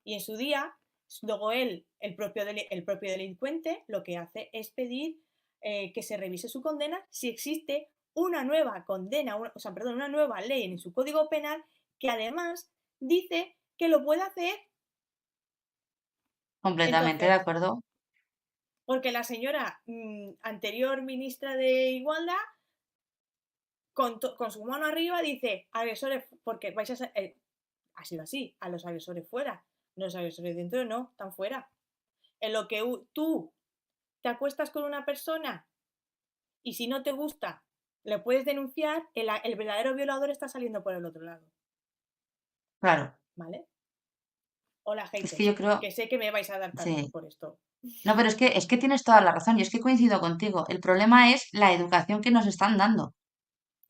y en su día, luego él, el propio delincuente, lo que hace es pedir que se revise su condena si existe una nueva condena, o sea, perdón, una nueva ley en su código penal que además dice que lo puede hacer. completamente de Entonces, acuerdo. porque la señora anterior ministra de Igualdad, con su mano arriba, dice, agresores, porque vais a ser, ha sido así, a los agresores fuera, los agresores dentro no, están fuera. En lo que tú te acuestas con una persona y si no te gusta, le puedes denunciar, el verdadero violador está saliendo por el otro lado, Claro, ¿vale? Hola, es que haters, yo creo, que sé que me vais a dar también sí. por esto. No, pero es que tienes toda la razón y es que coincido contigo. El problema es la educación que nos están dando.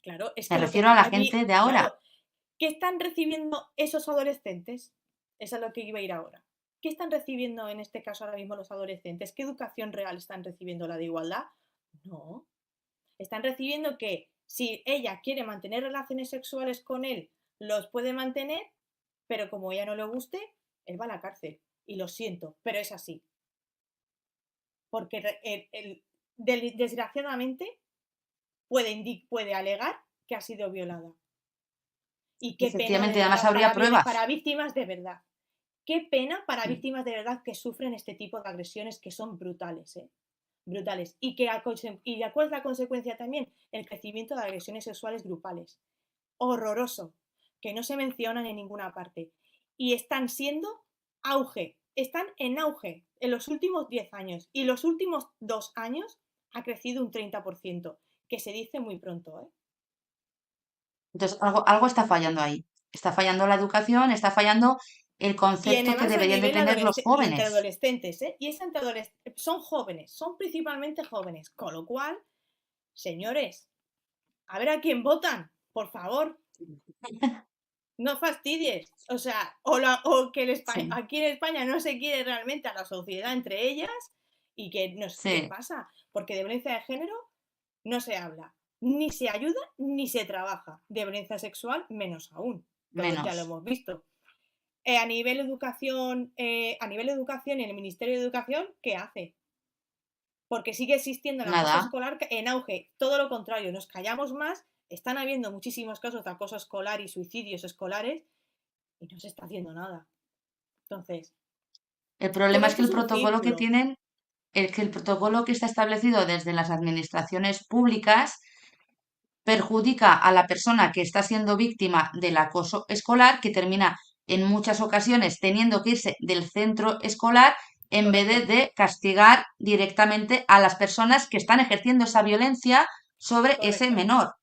Claro, es Me que lo refiero que, a la a mí, gente de ahora. claro, ¿qué están recibiendo esos adolescentes? Eso es lo que iba a ir ahora. ¿Qué están recibiendo en este caso ahora mismo los adolescentes? ¿Qué educación real están recibiendo? ¿La de igualdad? No. Están recibiendo que si ella quiere mantener relaciones sexuales con él, los puede mantener, pero como ella no le guste, él va a la cárcel. Y lo siento, pero es así. Porque desgraciadamente puede alegar que ha sido violada. Y qué pena de Efectivamente, además verdad habría pruebas. para víctimas de verdad. Qué pena para víctimas de verdad que sufren este tipo de agresiones que son brutales, ¿eh? Brutales. Y de cuál es la consecuencia también, el crecimiento de agresiones sexuales grupales. Horroroso, que no se mencionan en ninguna parte. Y están siendo están en auge en los últimos 10 años. Y los últimos 2 años ha crecido un 30%, que se dice muy pronto, ¿eh? Entonces, algo está fallando ahí. Está fallando la educación, está fallando el Y concepto que además a deberían de nivel tener los y entre jóvenes. adolescentes, ¿eh? Y es entre son jóvenes, son principalmente jóvenes, con lo cual, señores, a ver a quién votan, por favor, no fastidies. O sea, o que Sí, aquí en España no se quiere realmente a la sociedad entre ellas Y que no sé qué sí, pasa, porque de violencia de género no se habla, ni se ayuda, ni se trabaja. De violencia sexual, menos aún. Todos ya lo menos. hemos visto. A nivel educación, en el Ministerio de Educación, ¿qué hace? Porque sigue existiendo el acoso Nada. escolar en auge. Todo lo contrario, nos callamos más, están habiendo muchísimos casos de acoso escolar y suicidios escolares y no se está haciendo nada. Entonces, El todo problema es que esto el es un protocolo que círculo. tienen, el protocolo que está establecido desde las administraciones públicas perjudica a la persona que está siendo víctima del acoso escolar, que termina en muchas ocasiones teniendo que irse del centro escolar en vez Correcto, de castigar directamente a las personas que están ejerciendo esa violencia sobre ese correcto. menor.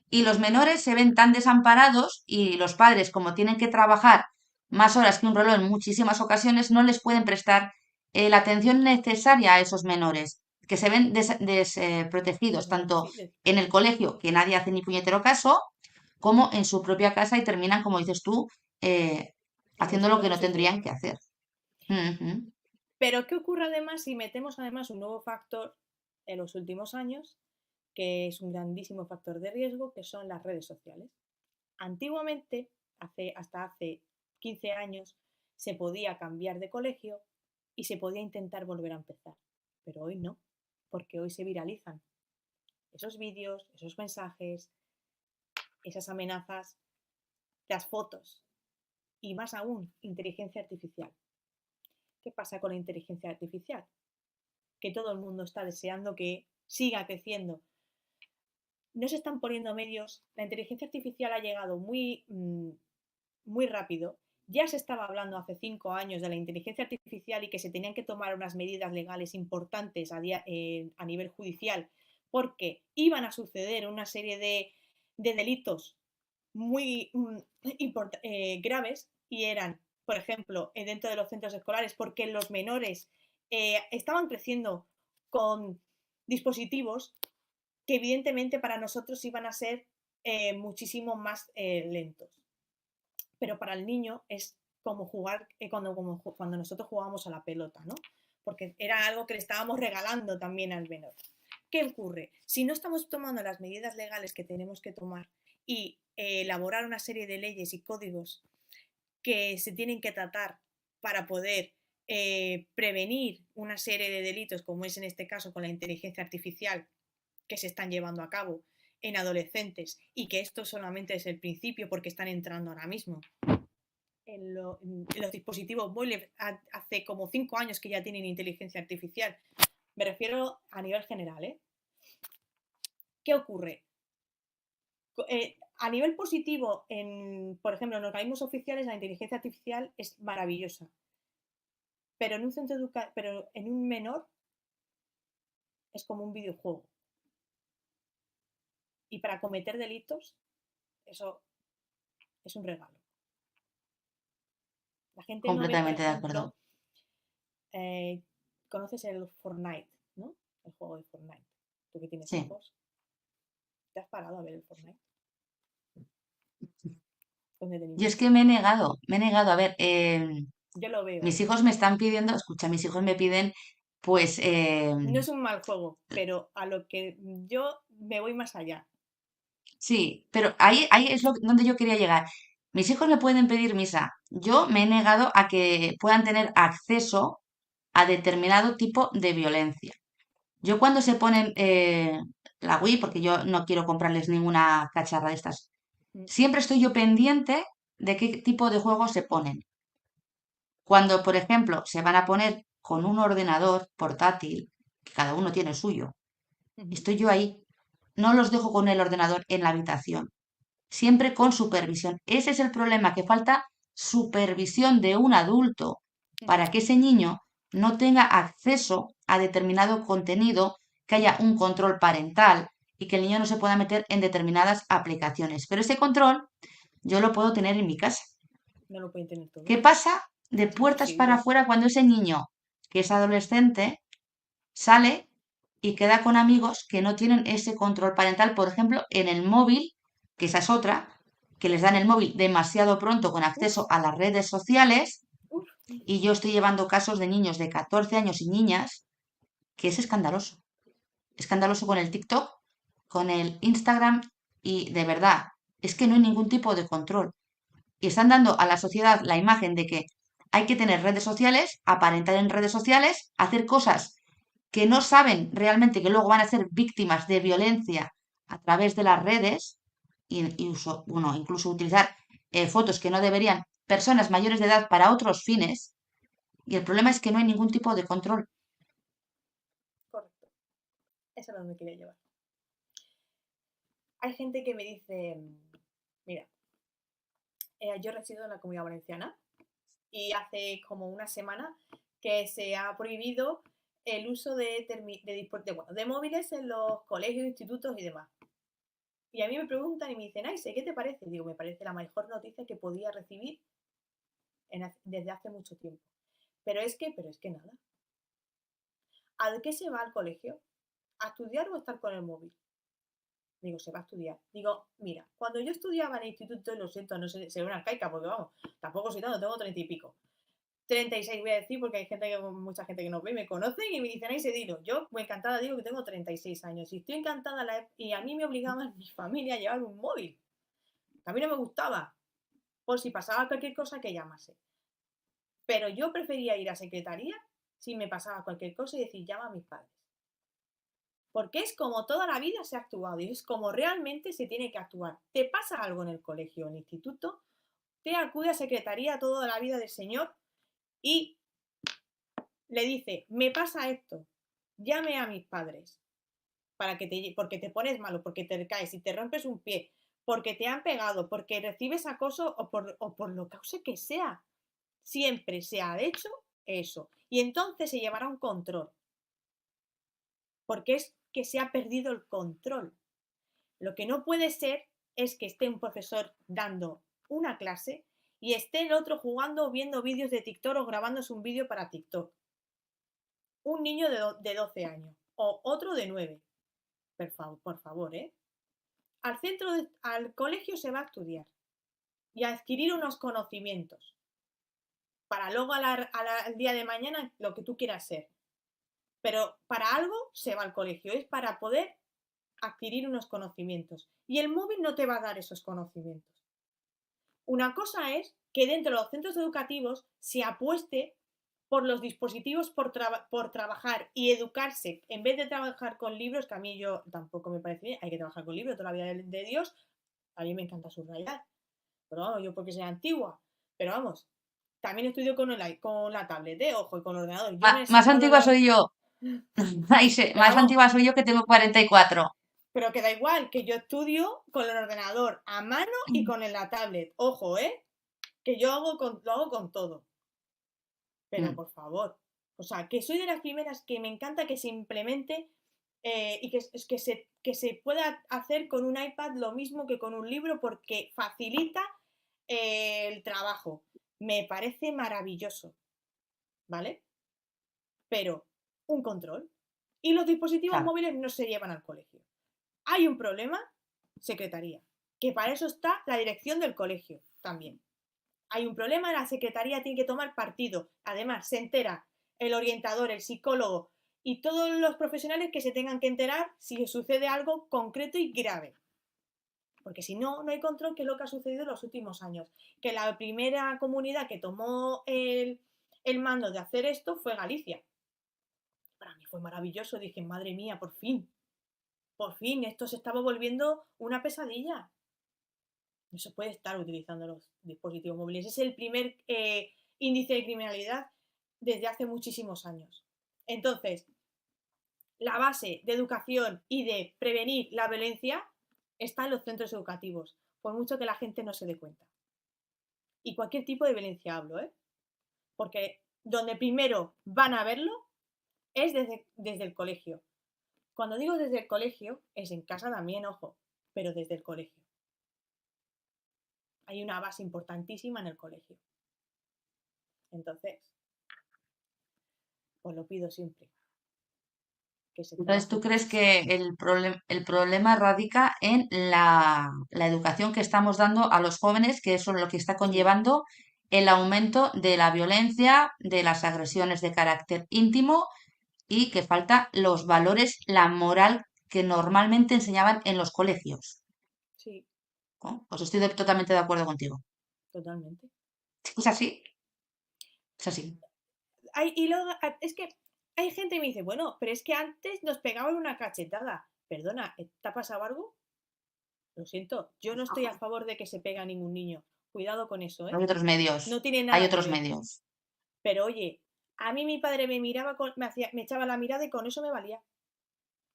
Y los menores se ven tan desamparados y los padres, como tienen que trabajar más horas que un reloj en muchísimas ocasiones, no les pueden prestar la atención necesaria a esos menores, que se ven desprotegidos tanto Sí, en el colegio, que nadie hace ni puñetero caso, como en su propia casa y terminan, como dices tú, eh, haciendo lo que demostrando no su tendrían poder. que hacer. Ujú. Pero ¿qué ocurre además si metemos además un nuevo factor en los últimos años, que es un grandísimo factor de riesgo, que son las redes sociales? Antiguamente, hasta hace 15 años, se podía cambiar de colegio y se podía intentar volver a empezar. Pero hoy no, porque hoy se viralizan esos vídeos, esos mensajes, esas amenazas, las fotos y más aún, inteligencia artificial. ¿Qué pasa con la inteligencia artificial? Que todo el mundo está deseando que siga creciendo. No se están poniendo medios. La inteligencia artificial ha llegado muy rápido. Ya se estaba hablando hace 5 años de la inteligencia artificial y que se tenían que tomar unas medidas legales importantes a nivel judicial porque iban a suceder una serie de delitos muy graves y eran, por ejemplo, dentro de los centros escolares, porque los menores estaban creciendo con dispositivos que evidentemente para nosotros iban a ser muchísimo más lentos. Pero para el niño es como jugar cuando nosotros jugábamos a la pelota, ¿no? Porque era algo que le estábamos regalando también al menor. ¿Qué ocurre? Si no estamos tomando las medidas legales que tenemos que tomar y elaborar una serie de leyes y códigos que se tienen que tratar para poder prevenir una serie de delitos, como es en este caso con la inteligencia artificial, que se están llevando a cabo en adolescentes y que esto solamente es el principio porque están entrando ahora mismo en los dispositivos móviles hace como 5 años que ya tienen inteligencia artificial. Me refiero a nivel general, ¿eh? ¿Qué ocurre? A nivel positivo, por ejemplo, en organismos oficiales la inteligencia artificial es maravillosa, pero pero en un menor es como un videojuego. Y para cometer delitos, eso es un regalo. La gente no ve, por Completamente de acuerdo. ejemplo, eh, conoces el Fortnite, ¿no? El juego de Fortnite. Tú que tienes Sí. hijos, ¿te has parado a ver el Fortnite con Yo es detenimiento? que me he negado. A ver, Yo lo veo, mis ¿eh? hijos me están pidiendo, escucha, mis hijos me piden, pues, No es un mal juego, pero a lo que yo me voy más allá. sí, pero ahí es donde yo quería llegar. Mis hijos me pueden pedir misa. Yo me he negado a que puedan tener acceso a determinado tipo de violencia. Yo cuando se ponen la Wii, porque yo no quiero comprarles ninguna cacharra de estas, Mm, siempre estoy yo pendiente de qué tipo de juegos se ponen. Cuando, por ejemplo, se van a poner con un ordenador portátil, que cada uno tiene el suyo, ujú, estoy yo ahí. No los dejo con el ordenador en la habitación, siempre con supervisión. Ese es el problema, que falta supervisión de un adulto mm. para que ese niño no tenga acceso a determinado contenido, que haya un control parental y que el niño no se pueda meter en determinadas aplicaciones. Pero ese control yo lo puedo tener en mi casa. No lo pueden tener ¿Qué todos. pasa de Es puertas para imposible. afuera cuando ese niño, que es adolescente, sale y queda con amigos que no tienen ese control parental, por ejemplo, en el móvil, que esa es otra, que les dan el móvil demasiado pronto con Uf, acceso a las redes sociales, uf. y yo estoy llevando casos de niños de 14 años y niñas que es escandaloso. Escandaloso con el TikTok, con el Instagram y de verdad, es que no hay ningún tipo de control. Y están dando a la sociedad la imagen de que hay que tener redes sociales, aparentar en redes sociales, hacer cosas que no saben realmente que luego van a ser víctimas de violencia a través de las redes, bueno, incluso utilizar fotos que no deberían personas mayores de edad para otros fines, y el problema es que no hay ningún tipo de control. Correcto. Eso es donde quería llevar. Hay gente que me dice, mira, yo resido en la Comunidad Valenciana y hace como una semana que se ha prohibido el uso de móviles en los colegios, institutos y demás. Y a mí me preguntan y me dicen, ay, ¿qué te parece? Digo, me parece la mejor noticia que podía recibir desde hace mucho tiempo. Pero es que nada. ¿A qué se va al colegio? ¿A estudiar o a estar con el móvil? Digo, se va a estudiar. Digo, mira, cuando yo estudiaba en el instituto, lo siento, no sé, seré una arcaica, porque vamos, tampoco soy tanto, tengo 30 y pico. 36 voy a decir, porque hay mucha gente que nos ve, me conocen y me dicen, ay, se digo, yo muy encantada digo que tengo 36 años y estoy encantada y a mí me obligaban mi familia a llevar un móvil. A mí no me gustaba, por si pasaba cualquier cosa que llamase. Pero yo prefería ir a secretaría si me pasaba cualquier cosa y decir, llama a mis padres. Porque es como toda la vida se ha actuado y es como realmente se tiene que actuar. Te pasa algo en el colegio o en el instituto, te acude a secretaría toda la vida del señor y le dice, me pasa esto, llame a mis padres porque te pones malo, porque te caes y te rompes un pie, porque te han pegado, porque recibes acoso o por lo que sea. Siempre se ha hecho eso. Y entonces se llevará un control, porque es que se ha perdido el control. Lo que no puede ser es que esté un profesor dando una clase y esté el otro jugando o viendo vídeos de TikTok o grabándose un vídeo para TikTok. Un niño de 12 años o otro de 9. Por favor, ¿eh? Al colegio se va a estudiar y a adquirir unos conocimientos para luego al día de mañana lo que tú quieras ser. Pero para algo se va al colegio, es para poder adquirir unos conocimientos. Y el móvil no te va a dar esos conocimientos. Una cosa es que dentro de los centros educativos se apueste por los dispositivos por trabajar y educarse, en vez de trabajar con libros, que a mí yo tampoco me parece bien, hay que trabajar con libros toda la vida de Dios, a mí me encanta subrayar, pero vamos, yo porque soy antigua, pero vamos, también estudio con la tablet, ojo, y con el ordenador, yo me Más saco antigua soy yo. pero Más vamos, antigua soy yo que tengo 44. pero que da igual, que yo estudio con el ordenador a mano y con la tablet, ojo, que yo lo hago con todo. Pero Mm, por favor, o sea, que soy de las primeras que me encanta que se implemente y que se pueda hacer con un iPad lo mismo que con un libro porque facilita el trabajo. Me parece maravilloso, ¿vale? Pero un control. Y los dispositivos claro, móviles no se llevan al colegio. Hay un problema, secretaría, que para eso está la dirección del colegio también. Hay un problema, la secretaría tiene que tomar partido. Además, se entera el orientador, el psicólogo y todos los profesionales que se tengan que enterar si sucede algo concreto y grave. Porque si no, no hay control, que es lo que ha sucedido en los últimos años. Que la primera comunidad que tomó el mando de hacer esto fue Galicia. Para mí fue maravilloso. Dije, madre mía, por fin, esto se estaba volviendo una pesadilla. No se puede estar utilizando los dispositivos móviles. Es el primer índice de criminalidad desde hace muchísimos años. Entonces, la base de educación y de prevenir la violencia está en los centros educativos, por mucho que la gente no se dé cuenta. Y cualquier tipo de violencia hablo, porque donde primero van a verlo es desde el colegio. Cuando digo desde el colegio, es en casa también, ojo, pero desde el colegio. Hay una base importantísima en el colegio. Entonces, pues lo pido siempre, que se entonces, trabaje ¿tú crees más. que el problema radica en la educación que estamos dando a los jóvenes, que eso es lo que está Sí, conllevando el aumento de la violencia, de las agresiones de carácter íntimo y que falta los valores, la moral que normalmente enseñaban en los colegios. Sí, ¿No? Pues estoy totalmente de acuerdo contigo. totalmente. Es así, es así. Y luego, es que hay gente que me dice, bueno, pero es que antes nos pegaban una cachetada. Perdona, ¿te ha pasado algo? Lo siento, yo no estoy a favor de que se pegue a ningún niño. Cuidado con eso, ¿eh? Hay otros No medios, tiene hay nada que otros ver. medios. Pero oye, a mí mi padre me miraba, me echaba la mirada y con eso me valía,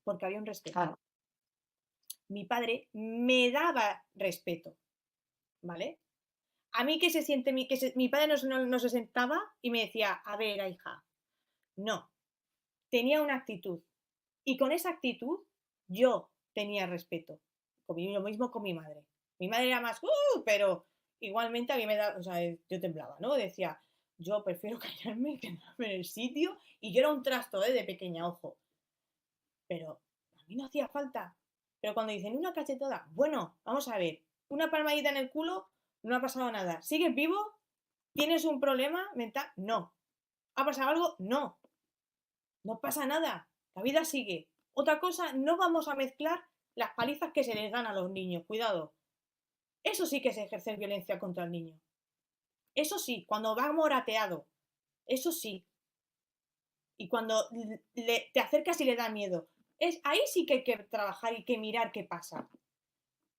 porque había un respeto. Claro, Mi padre me daba respeto, ¿vale? A mí que se siente, mi padre no se sentaba y me decía, a ver, hija, no, tenía una actitud. Y con esa actitud yo tenía respeto. Lo mismo con mi madre. Mi madre era más, pero igualmente a mí me da, o sea, yo temblaba, ¿no? Decía, yo prefiero callarme, quedarme en el sitio. Y yo era un trasto, de pequeña, ojo. Pero a mí no hacía falta. Pero cuando dicen una cachetada, bueno, vamos a ver, una palmadita en el culo, no ha pasado nada. ¿Sigues vivo? ¿Tienes un problema mental? No. ¿Ha pasado algo? No. No pasa nada. La vida sigue. Otra cosa, no vamos a mezclar las palizas que se les dan a los niños. Cuidado. Eso sí que es ejercer violencia contra el niño. Eso sí, cuando va morateado. Eso sí. Y cuando te acercas y le da miedo. Ahí sí que hay que trabajar y que mirar qué pasa.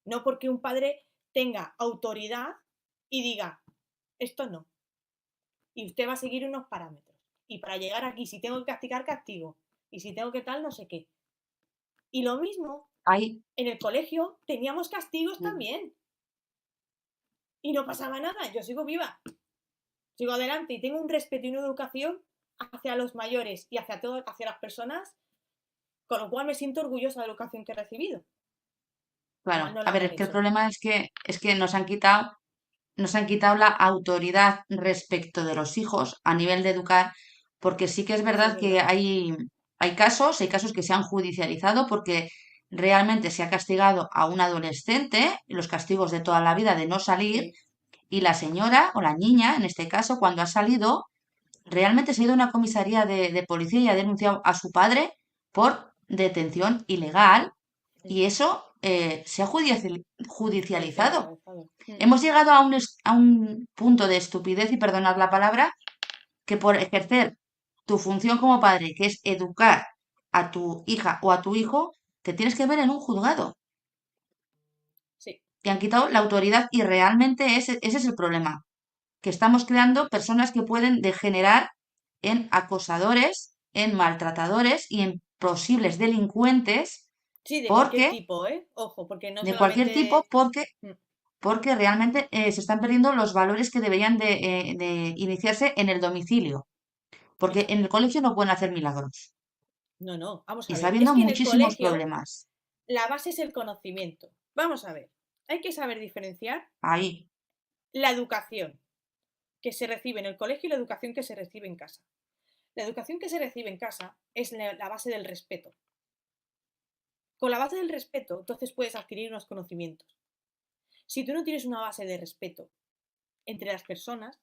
No porque un padre tenga autoridad y diga, esto no. Y usted va a seguir unos parámetros. Y para llegar aquí, si tengo que castigar, castigo. Y si tengo que tal, no sé qué. Y lo mismo, hay, en el colegio teníamos castigos también. Y no pasaba nada. Yo sigo viva. Sigo adelante y tengo un respeto y una educación hacia los mayores y hacia las personas, con lo cual me siento orgullosa de la educación que he recibido. Mal claro. no A la ver, habrán es que el hecho. problema es que nos han quitado la autoridad respecto de los hijos a nivel de educar, porque sí que es Eso es verdad que verdad. hay casos que se han judicializado porque realmente se ha castigado a un adolescente, los castigos de toda la vida de no salir, Sí. y la señora o la niña, en este caso, cuando ha salido, realmente se ha ido a una comisaría de policía y ha denunciado a su padre por detención ilegal, y eso se ha judicializado. Judicializado. Hemos llegado a un punto de estupidez, y perdonad la palabra, que por ejercer tu función como padre, que es educar a tu hija o a tu hijo, te tienes que ver en un juzgado. Sí. Te han quitado la autoridad y realmente ese es el problema, que estamos creando personas que pueden degenerar en acosadores, en maltratadores y en posibles delincuentes, Sí, de cualquier porque, tipo, ¿eh? Ojo, porque no de cualquier tipo, solamente. porque realmente se están perdiendo los valores que deberían de iniciarse en el domicilio, porque en el Exacto. colegio no pueden hacer milagros No, no, vamos y a está ver. Es habiendo que en el muchísimos colegio problemas la base es el conocimiento. Vamos a ver. Hay que saber diferenciar ahí. la educación que se recibe en el colegio y la educación que se recibe en casa. La educación que se recibe en casa es la base del respeto. Con la base del respeto, entonces puedes adquirir unos conocimientos. Si tú no tienes una base de respeto entre las personas,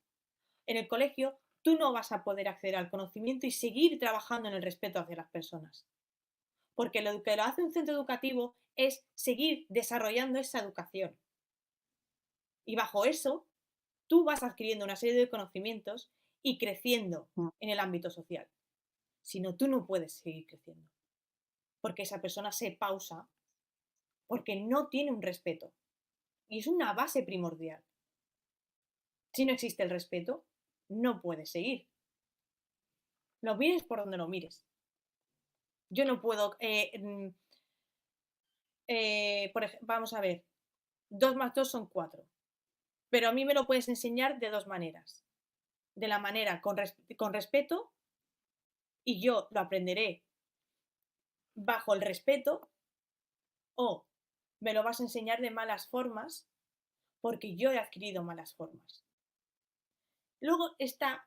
en el colegio tú no vas a poder acceder al conocimiento y seguir trabajando en el respeto hacia las personas. Porque lo que lo hace un centro educativo es seguir desarrollando esa educación. Y bajo eso, tú vas adquiriendo una serie de conocimientos y creciendo Mm, en el ámbito social. Si no, tú no puedes seguir creciendo. Porque esa persona se pausa porque no tiene un respeto. Y es una base primordial. Si no existe el respeto, no puedes seguir. Lo mires por donde lo mires. Yo no puedo, vamos a ver, 2 más 2 son 4. Pero a mí me lo puedes enseñar de dos maneras. De la manera con respeto, y yo lo aprenderé bajo el respeto, o me lo vas a enseñar de malas formas porque yo he adquirido malas formas. Luego está,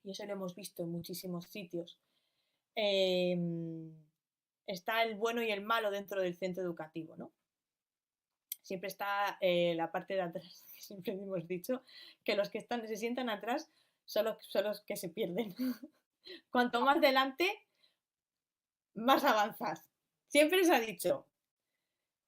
y eso lo hemos visto en muchísimos sitios, eh, está el bueno y el malo dentro del centro educativo, ¿no? Siempre está la parte de atrás, que siempre hemos dicho, que los que se sientan atrás son los que se pierden. Cuanto más delante, más avanzas. Siempre se ha dicho.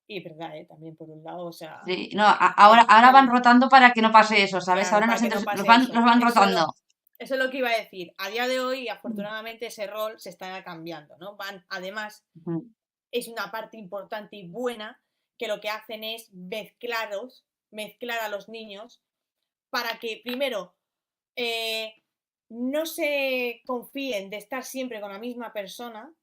Y es verdad, también por un lado, o sea, Sí, no, ahora van el, rotando para que no pase eso, ¿sabes? claro, Ahora para que no los pase van, los eso. van rotando. Eso es lo que iba a decir. A día de hoy, afortunadamente, ese rol se está cambiando, ¿no? Van, además, Ujú. es una parte importante y buena que lo que hacen es mezclar a los niños para que, primero, eh, no se confíen de estar siempre con la misma persona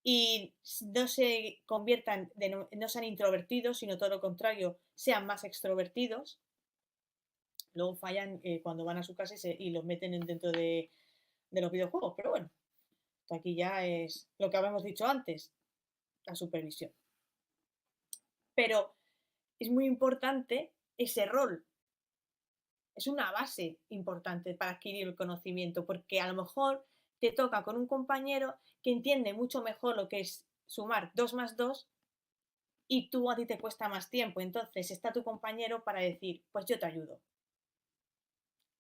y no se conviertan, no sean introvertidos, sino todo lo contrario, sean más extrovertidos. Luego fallan cuando van a su casa y los meten dentro de los videojuegos. Pero bueno, aquí ya es lo que habíamos dicho antes, la supervisión. Pero es muy importante ese rol. Es una base importante para adquirir el conocimiento, porque a lo mejor te toca con un compañero que entiende mucho mejor lo que es sumar 2 más 2 y tú a ti te cuesta más tiempo. Entonces está tu compañero para decir, pues yo te ayudo.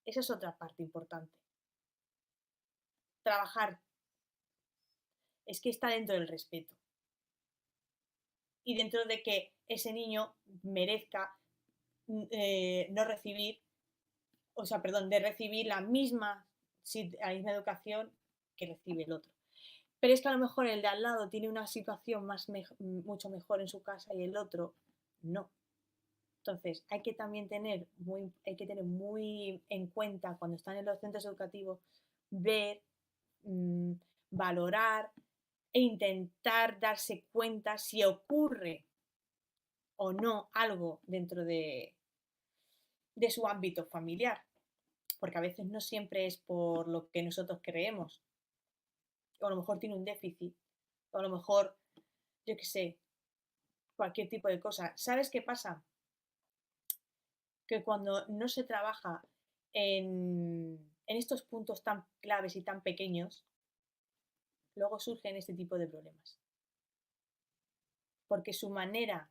Esa es otra parte importante. Trabajar es que está dentro del respeto y dentro de que ese niño merezca no recibir, o sea, perdón, de recibir la misma educación que recibe el otro. Pero es que a lo mejor el de al lado tiene una situación mucho mejor en su casa y el otro no. Entonces, hay que tener muy en cuenta cuando están en los centros educativos, ver, mmm, valorar e intentar darse cuenta si ocurre o no algo dentro de su ámbito familiar, porque a veces no siempre es por lo que nosotros creemos, o a lo mejor tiene un déficit, o a lo mejor, yo qué sé, cualquier tipo de cosa. ¿Sabes qué pasa? Que cuando no se trabaja en estos puntos tan claves y tan pequeños, luego surgen este tipo de problemas. Porque su manera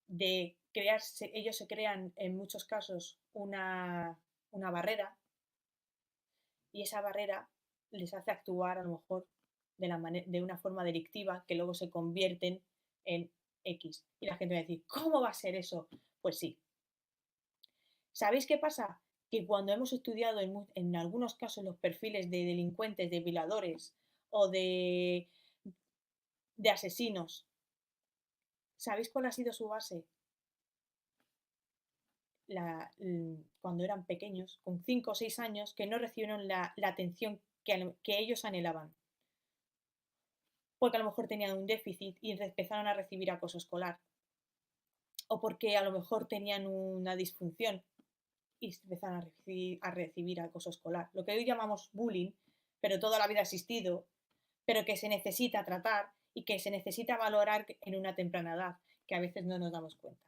de crearse, ellos se crean en muchos casos una barrera y esa barrera les hace actuar a lo mejor de una forma delictiva que luego se convierten en X. Y la gente va a decir, ¿cómo va a ser eso? Pues sí. ¿Sabéis qué pasa? Que cuando hemos estudiado en algunos casos los perfiles de delincuentes, de violadores o de asesinos, ¿sabéis cuál ha sido su base? Cuando eran pequeños, con 5 o 6 años, que no recibieron la atención que ellos anhelaban. Porque a lo mejor tenían un déficit y empezaron a recibir acoso escolar. O porque a lo mejor tenían una disfunción y empezaron a recibir acoso escolar. Lo que hoy llamamos bullying, pero toda la vida ha existido, pero que se necesita tratar y que se necesita valorar en una temprana edad, que a veces no nos damos cuenta.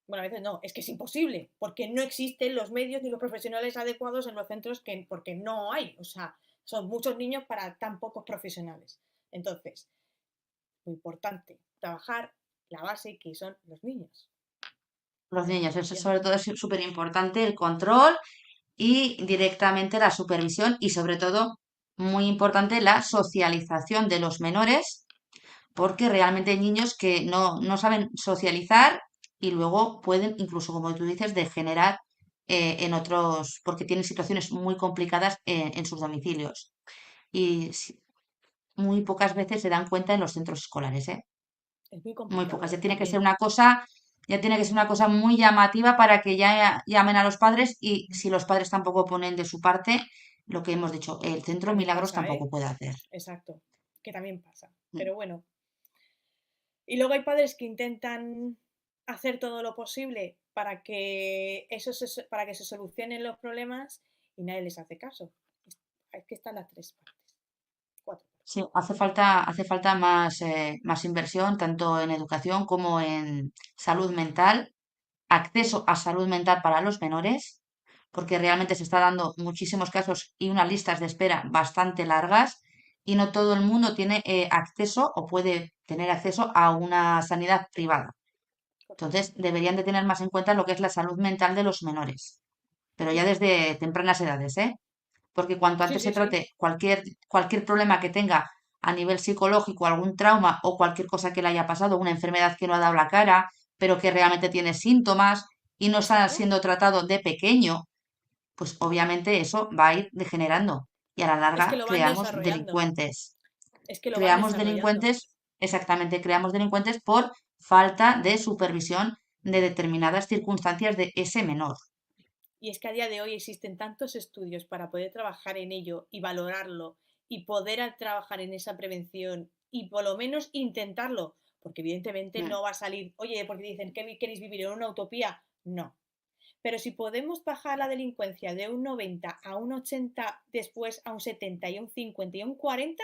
Bueno, a veces no, es que es imposible, porque no existen los medios ni los profesionales adecuados en los centros, porque no hay, o sea, son muchos niños para tan pocos profesionales. Entonces, muy importante, trabajar la base que son los niños. Los niños, eso Bien. sobre todo es súper importante, el control y directamente la supervisión y sobre todo muy importante la socialización de los menores porque realmente hay niños que no saben socializar y luego pueden, incluso como tú dices, degenerar en otros, porque tienen situaciones muy complicadas en sus domicilios. Y muy pocas veces se dan cuenta en los centros escolares, ¿eh? Es muy Muy complicado, pocas. ¿eh? También. Ya tiene que ser una cosa muy llamativa para que ya llamen a los padres y si los padres tampoco ponen de su parte, lo que hemos dicho, el Centro También Milagros pasa, tampoco ¿eh? puede hacer. Exacto, que también pasa. Mm. Pero bueno. Y luego hay padres que intentan hacer todo lo posible para que se solucionen los problemas y nadie les hace caso. Es que están las tres partes, cuatro Sí, partes. hace falta más inversión, tanto en educación como en salud mental, acceso a salud mental para los menores, porque realmente se está dando muchísimos casos y unas listas de espera bastante largas y no todo el mundo tiene acceso o puede tener acceso a una sanidad privada. Correcto. Entonces, deberían de tener más en cuenta lo que es la salud mental de los menores, pero ya desde tempranas edades, ¿eh? porque cuanto Sí, antes se sí, sí. trate cualquier problema que tenga a nivel psicológico, algún trauma o cualquier cosa que le haya pasado, una enfermedad que no ha dado la cara, pero que realmente tiene síntomas y no está Exacto. siendo tratado de pequeño, pues obviamente eso va a ir degenerando y a la Es que larga lo van creamos desarrollando. delincuentes. Es que lo van Creamos desarrollando. delincuentes, exactamente, creamos delincuentes por falta de supervisión de determinadas circunstancias de ese menor. Y es que a día de hoy existen tantos estudios para poder trabajar en ello y valorarlo y poder trabajar en esa prevención y por lo menos intentarlo, porque evidentemente Mm, no va a salir, oye, porque dicen que queréis vivir en una utopía, no. Pero si podemos bajar la delincuencia de un 90 a un 80, después a un 70 y un 50 y un 40,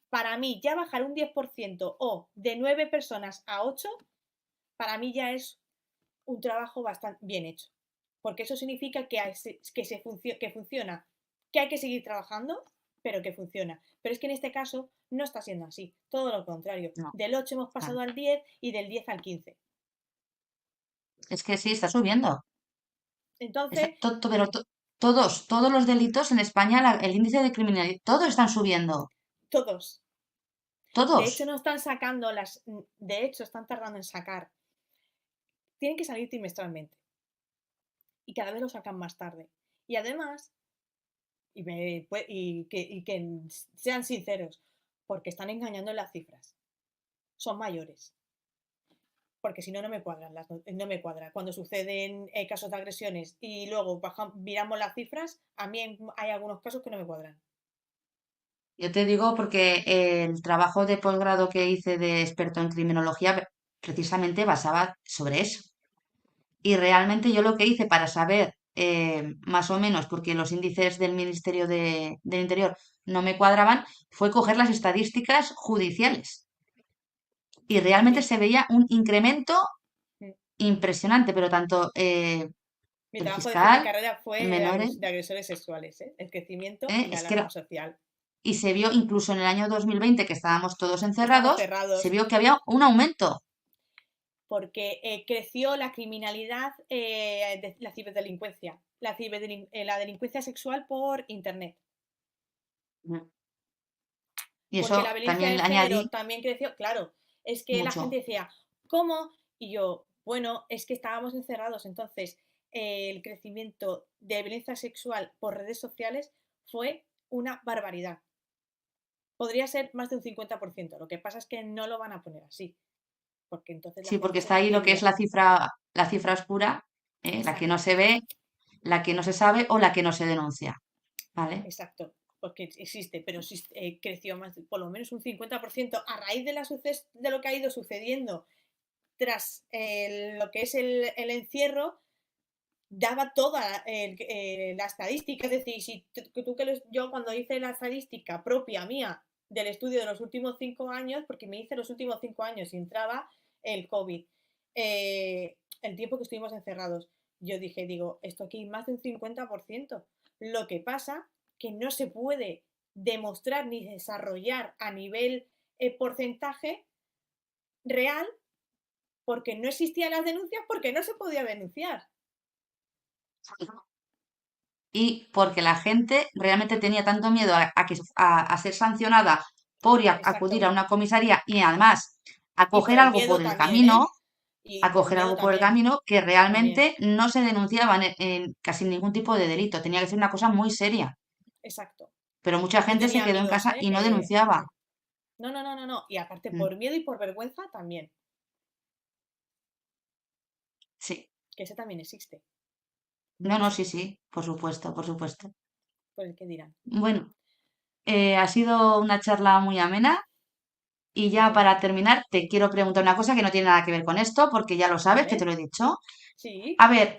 para mí ya bajar un 10% o de 9 personas a 8, para mí ya es un trabajo bastante bien hecho. Porque eso significa que funciona, que hay que seguir trabajando, pero que funciona. Pero es que en este caso no está siendo así. Todo lo contrario. no, Del 8 hemos claro. pasado al 10 y del 10 al 15. Es que sí, está subiendo. Entonces, Pero todos los delitos en España, el índice de criminalidad, todos están subiendo. todos. De Todos. hecho, no están sacando las. De hecho, están tardando en sacar. Tienen que salir trimestralmente. Y cada vez lo sacan más tarde. Y además, y que sean sinceros, porque están engañando en las cifras. Son mayores. Porque si no, no me cuadran. No me cuadra. Cuando suceden casos de agresiones y luego miramos las cifras, a mí hay algunos casos que no me cuadran. Yo te digo porque el trabajo de posgrado que hice de experto en criminología precisamente basaba sobre eso. Y realmente yo lo que hice para saber más o menos, porque los índices del Ministerio del Interior no me cuadraban, fue coger las estadísticas judiciales. Y realmente También. se veía un incremento impresionante, pero tanto Mi el trabajo de fin de fiscal, carrera fue de, menores, de agresores sexuales, ¿eh? El crecimiento y la es que era, alarma social. y se vio incluso en el año 2020 que estábamos todos Que estamos encerrados, se cerrados vio que había un aumento. porque creció la criminalidad, la ciberdelincuencia, la delincuencia sexual por Internet. Y Porque la eso violencia de también género añadí también creció. Claro, es que la gente mucho. decía, ¿cómo? Y yo, bueno, es que estábamos encerrados, entonces el crecimiento de violencia sexual por redes sociales fue una barbaridad. Podría ser más de un 50%. Lo que pasa es que no lo van a poner así, porque entonces la Sí, porque gente se está ahí lo que es mentiría. la cifra oscura, la que no Exacto, se ve, la que no se sabe o la que no se denuncia. ¿Vale? exacto, porque existe, pero creció más, por lo menos un 50% a raíz de lo que ha ido sucediendo tras lo que es el encierro, daba toda la estadística. Es decir, si yo cuando hice la estadística propia mía del estudio de los últimos 5 años, porque me hice los últimos 5 años y entraba el COVID, el tiempo que estuvimos encerrados, yo digo, esto aquí más de un 50%. Lo que pasa que no se puede demostrar ni desarrollar a nivel porcentaje real porque no existían las denuncias, porque no se podía denunciar. Y porque la gente realmente tenía tanto miedo a ser sancionada por acudir Exacto. a una comisaría y además a Y coger por el algo miedo por el también, ¿eh? camino, Y a por el coger miedo algo por el también, camino que también. realmente no se denunciaban en casi ningún tipo de delito. Tenía que ser una cosa muy seria. Exacto. Pero mucha Yo gente se tenía quedó en amigos, casa ¿eh? y no Que... denunciaba. No, no, no, no, no. Y aparte Mm, por miedo y por vergüenza también. sí. Que ese también existe. No, no, Mucho. sí, sí, por supuesto, por supuesto. Por el que dirán. Bueno, ha sido una charla muy amena y Y ya todo. para terminar te quiero preguntar una cosa que no tiene nada que ver con esto, porque ya lo sabes, que te ¿Vale? lo he dicho. Sí. A ver,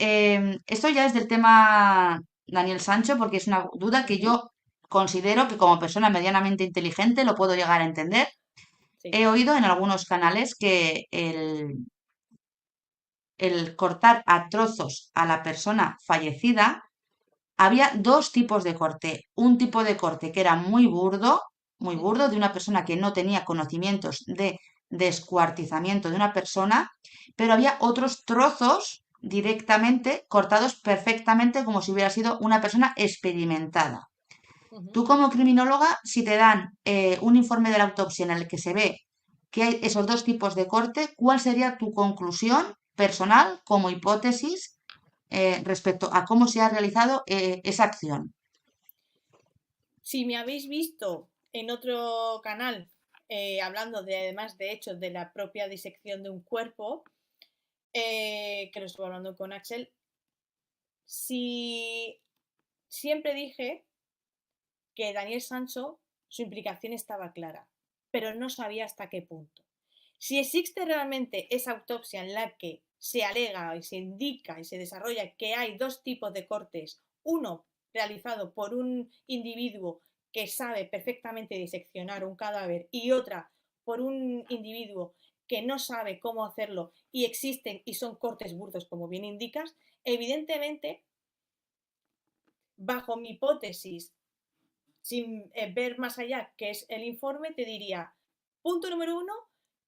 esto ya es del tema Daniel Sancho, porque es una duda que Ujú. yo considero que como persona medianamente inteligente lo puedo llegar a entender. Sí. He oído en algunos canales que el cortar a trozos a la persona fallecida había dos tipos de corte. Un tipo de corte que era muy burdo, Ujú. de una persona que no tenía conocimientos de descuartizamiento de una persona, pero había otros trozos directamente cortados perfectamente como si hubiera sido una persona experimentada. Ujú. Tú como criminóloga, si te dan un informe de la autopsia en el que se ve que hay esos dos tipos de corte, ¿cuál sería tu conclusión personal como hipótesis respecto a cómo se ha realizado esa acción? Si me habéis visto en otro canal hablando de, además de hechos de la propia disección de un cuerpo, que lo estuve hablando con Axel, si siempre dije que Daniel Sancho, su implicación estaba clara, pero no sabía hasta qué punto. Si existe realmente esa autopsia en la que se alega y se indica y se desarrolla que hay dos tipos de cortes, uno realizado por un individuo que sabe perfectamente diseccionar un cadáver y otra por un individuo que no sabe cómo hacerlo y existen y son cortes burdos como bien indicas, evidentemente, bajo mi hipótesis sin ver más allá, que es el informe, te diría, punto número uno,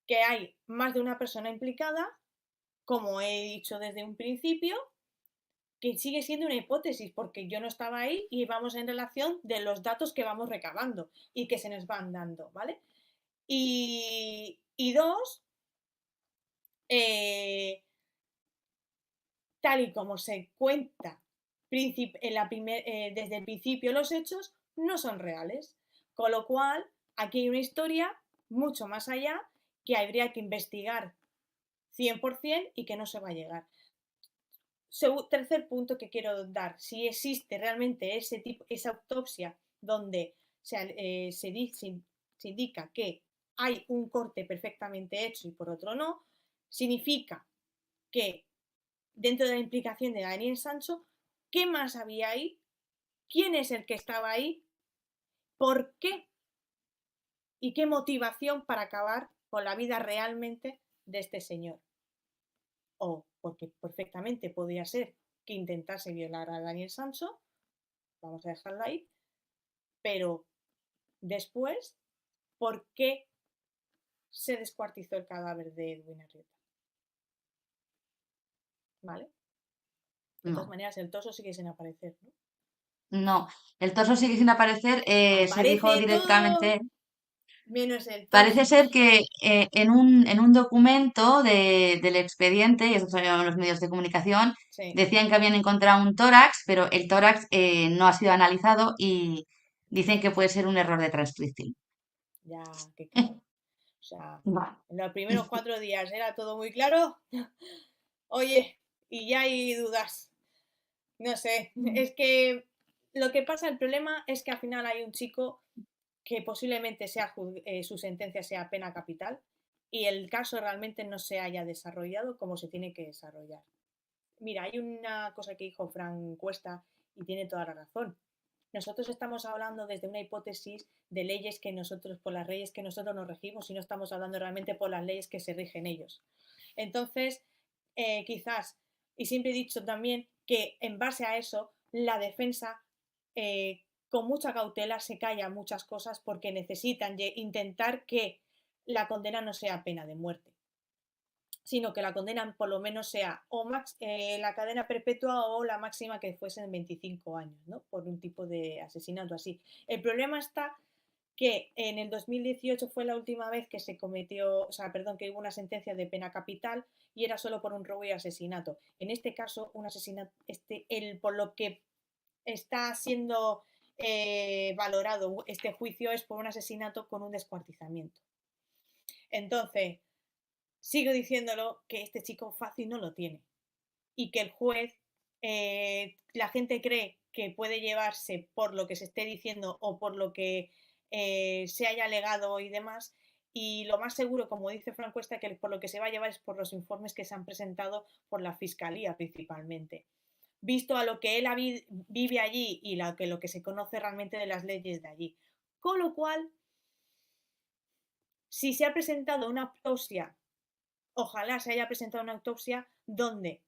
que hay más de una persona implicada, como he dicho desde un principio, que sigue siendo una hipótesis, porque yo no estaba ahí y vamos en relación de los datos que vamos recabando y que se nos van dando, ¿vale? Y dos, eh, tal y como se cuenta desde el principio los hechos, no son reales. Con lo cual, aquí hay una historia mucho más allá que habría que investigar 100% y que no se va a llegar. Tercer punto que quiero dar, si existe realmente esa autopsia donde se indica que hay un corte perfectamente hecho y por otro no, significa que dentro de la implicación de Daniel Sancho, ¿qué más había ahí? ¿Quién es el que estaba ahí? ¿Por qué? ¿Y qué motivación para acabar con la vida realmente de este señor? O porque perfectamente podría ser que intentase violar a Daniel Sancho, vamos a dejarlo ahí, pero después, ¿por qué se descuartizó el cadáver de Edwin Arrieta? ¿Vale? De todas No, maneras, el torso sigue sin aparecer, ¿no? no. El torso sigue sin aparecer. Se dijo Aparece todo directamente. menos el Parece torso. ser que en un documento del expediente, y eso salieron en los medios de comunicación, Sí, decían que habían encontrado un tórax, pero el tórax no ha sido analizado y dicen que puede ser un error de transcripción. ya, qué cabrón. O sea, Vale. en los primeros 4 días era todo muy claro. Oye, y ya hay dudas. No sé, es que lo que pasa, el problema es que al final hay un chico que posiblemente su sentencia sea pena capital y el caso realmente no se haya desarrollado como se tiene que desarrollar. Mira, hay una cosa que dijo Fran Cuesta y tiene toda la razón. Nosotros estamos hablando desde una hipótesis de leyes que nosotros, por las leyes que nosotros nos regimos y no estamos hablando realmente por las leyes que se rigen ellos. Entonces, quizás, y siempre he dicho también que en base a eso, la defensa con mucha cautela se calla muchas cosas porque necesitan intentar que la condena no sea pena de muerte, sino que la condena por lo menos sea la cadena perpetua o la máxima que fuesen 25 años, ¿no? Por un tipo de asesinato así. El problema está que en el 2018 fue la última vez que se cometió, o sea, perdón, que hubo una sentencia de pena capital y era solo por un robo y asesinato. En este caso, un asesinato, por lo que está siendo valorado este juicio es por un asesinato con un descuartizamiento. Entonces, sigo diciéndolo que este chico fácil no lo tiene y que el juez, la gente cree que puede llevarse por lo que se esté diciendo o por lo que se haya alegado y demás. Y lo más seguro, como dice Fran Cuesta, que por lo que se va a llevar es por los informes que se han presentado por la Fiscalía principalmente. Visto a lo que él vive allí y lo que se conoce realmente de las leyes de allí. Con lo cual, si se ha presentado una autopsia, ojalá se haya presentado una autopsia donde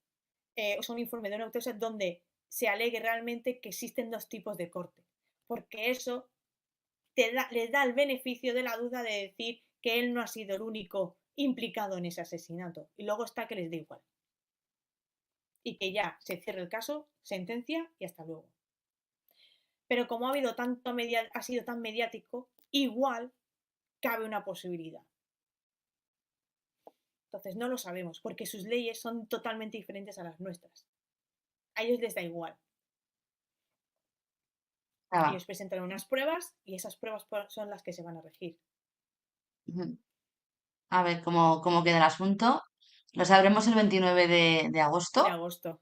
o sea, un informe de una autopsia donde se alegue realmente que existen dos tipos de corte, porque eso les da el beneficio de la duda de decir que él no ha sido el único implicado en ese asesinato. Y luego está que les da igual. Y que ya se cierre el caso, sentencia y hasta luego. Pero como ha sido tan mediático, igual cabe una posibilidad. Entonces no lo sabemos, porque sus leyes son totalmente diferentes a las nuestras. A ellos les da igual. Ah, Ellos presentan unas pruebas y esas pruebas son las que se van a regir. ujú. A ver cómo queda el asunto. Lo sabremos el 29 de De agosto. agosto.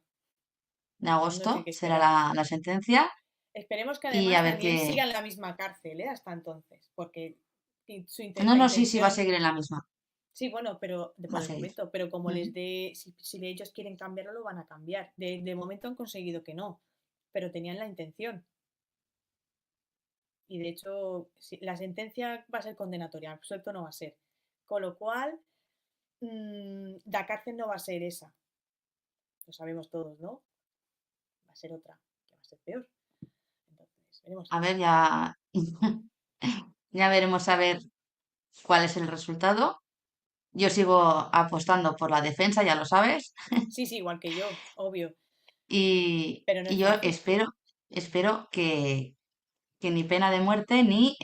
De No sé agosto qué será esperar. la sentencia. Esperemos que Y además a ver Daniel qué. siga en la misma cárcel, ¿eh? Hasta entonces, porque No, la no, sí, sí, va a intención. seguir en la misma. Sí, bueno, pero Va por a el seguir. momento, pero como Ujú. les dé, si ellos quieren cambiarlo, lo van a cambiar. De momento han conseguido que no, pero tenían la intención. Y de hecho, la sentencia va a ser condenatoria, absuelto no va a ser. Con lo cual, la cárcel no va a ser esa, lo sabemos todos, ¿no? Va a ser otra, que va a ser peor. Entonces, veremos a A ver. ver, ya, ya veremos a ver cuál es el resultado. Yo sigo apostando por la defensa, ya lo sabes. Sí, sí, igual que yo, obvio, pero no Y es yo fácil. espero que ni pena de muerte ni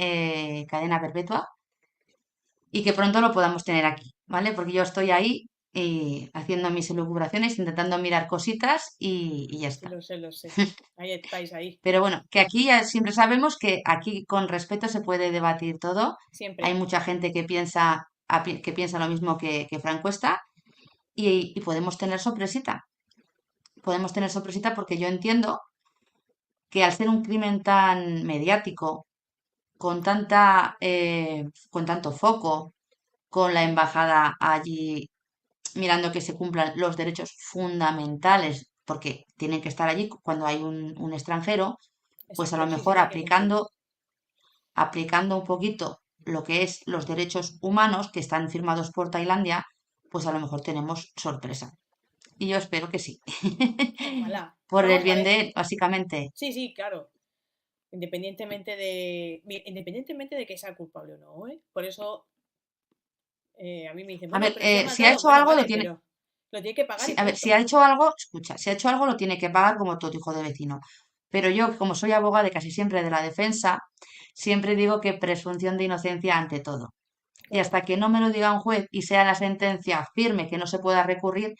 cadena perpetua y que pronto lo podamos tener aquí, ¿vale? Porque yo estoy ahí haciendo mis elucubraciones, intentando mirar cositas y ya Sí, está. lo sé, lo sé. Ahí estáis, ahí. Pero bueno, que aquí ya siempre sabemos que aquí con respeto se puede debatir todo. Hay Siempre. mucha gente que piensa lo mismo que Fran Cuesta y podemos tener sorpresita. Podemos tener sorpresita porque yo entiendo que al ser un crimen tan mediático, con tanto foco, con la embajada allí mirando que se cumplan los derechos fundamentales, porque tienen que estar allí cuando hay un extranjero, pues a lo Exacto, sí, sí, mejor tienen que cumplir. aplicando un poquito lo que es los derechos humanos que están firmados por Tailandia, pues a lo mejor tenemos sorpresa. Y yo espero que sí. Ojalá. Por el Vamos a bien ver. de él, básicamente. Sí, sí, claro. Independientemente de que sea culpable o no, ¿eh? Por eso a mí me dicen, A ver, bueno, pero si ha si ha matado, hecho bueno, algo, vale, pero lo tiene que pagar y a ver, si punto. ha hecho algo, escucha, si ha hecho algo lo tiene que pagar como todo hijo de vecino. Pero yo, como soy abogada y casi siempre de la defensa, siempre digo que presunción de inocencia ante todo. Y Claro. hasta que no me lo diga un juez y sea la sentencia firme que no se pueda recurrir,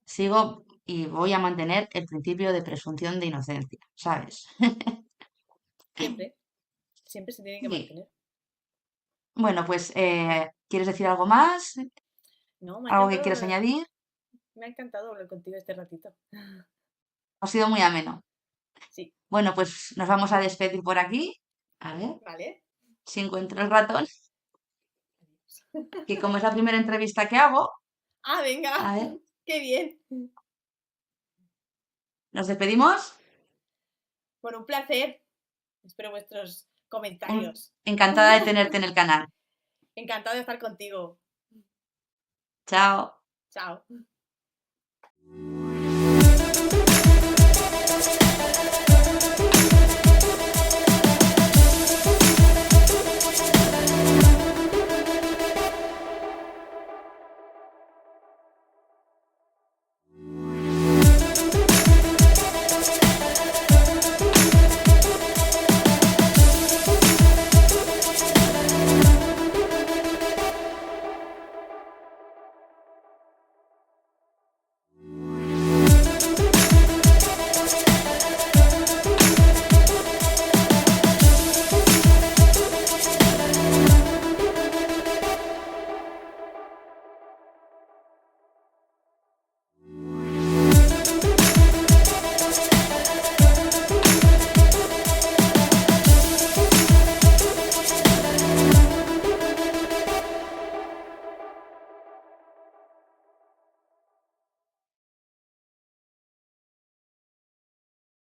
sigo y voy a mantener el principio de presunción de inocencia, ¿sabes? Siempre. Siempre se tiene que Sí. mantener. Bueno, pues, ¿quieres decir algo más? No, ¿Algo que quieras añadir? me ha encantado hablar contigo este ratito. Ha sido muy ameno. Sí, Bueno, pues nos vamos a despedir por aquí. A ver vale. si encuentro el ratón, que como es la primera entrevista que hago, Ah, venga. a ver, Qué bien. nos despedimos. Bueno, un placer. Espero vuestros comentarios. Encantada de tenerte en el canal. Encantado de estar contigo. Chao. Chao.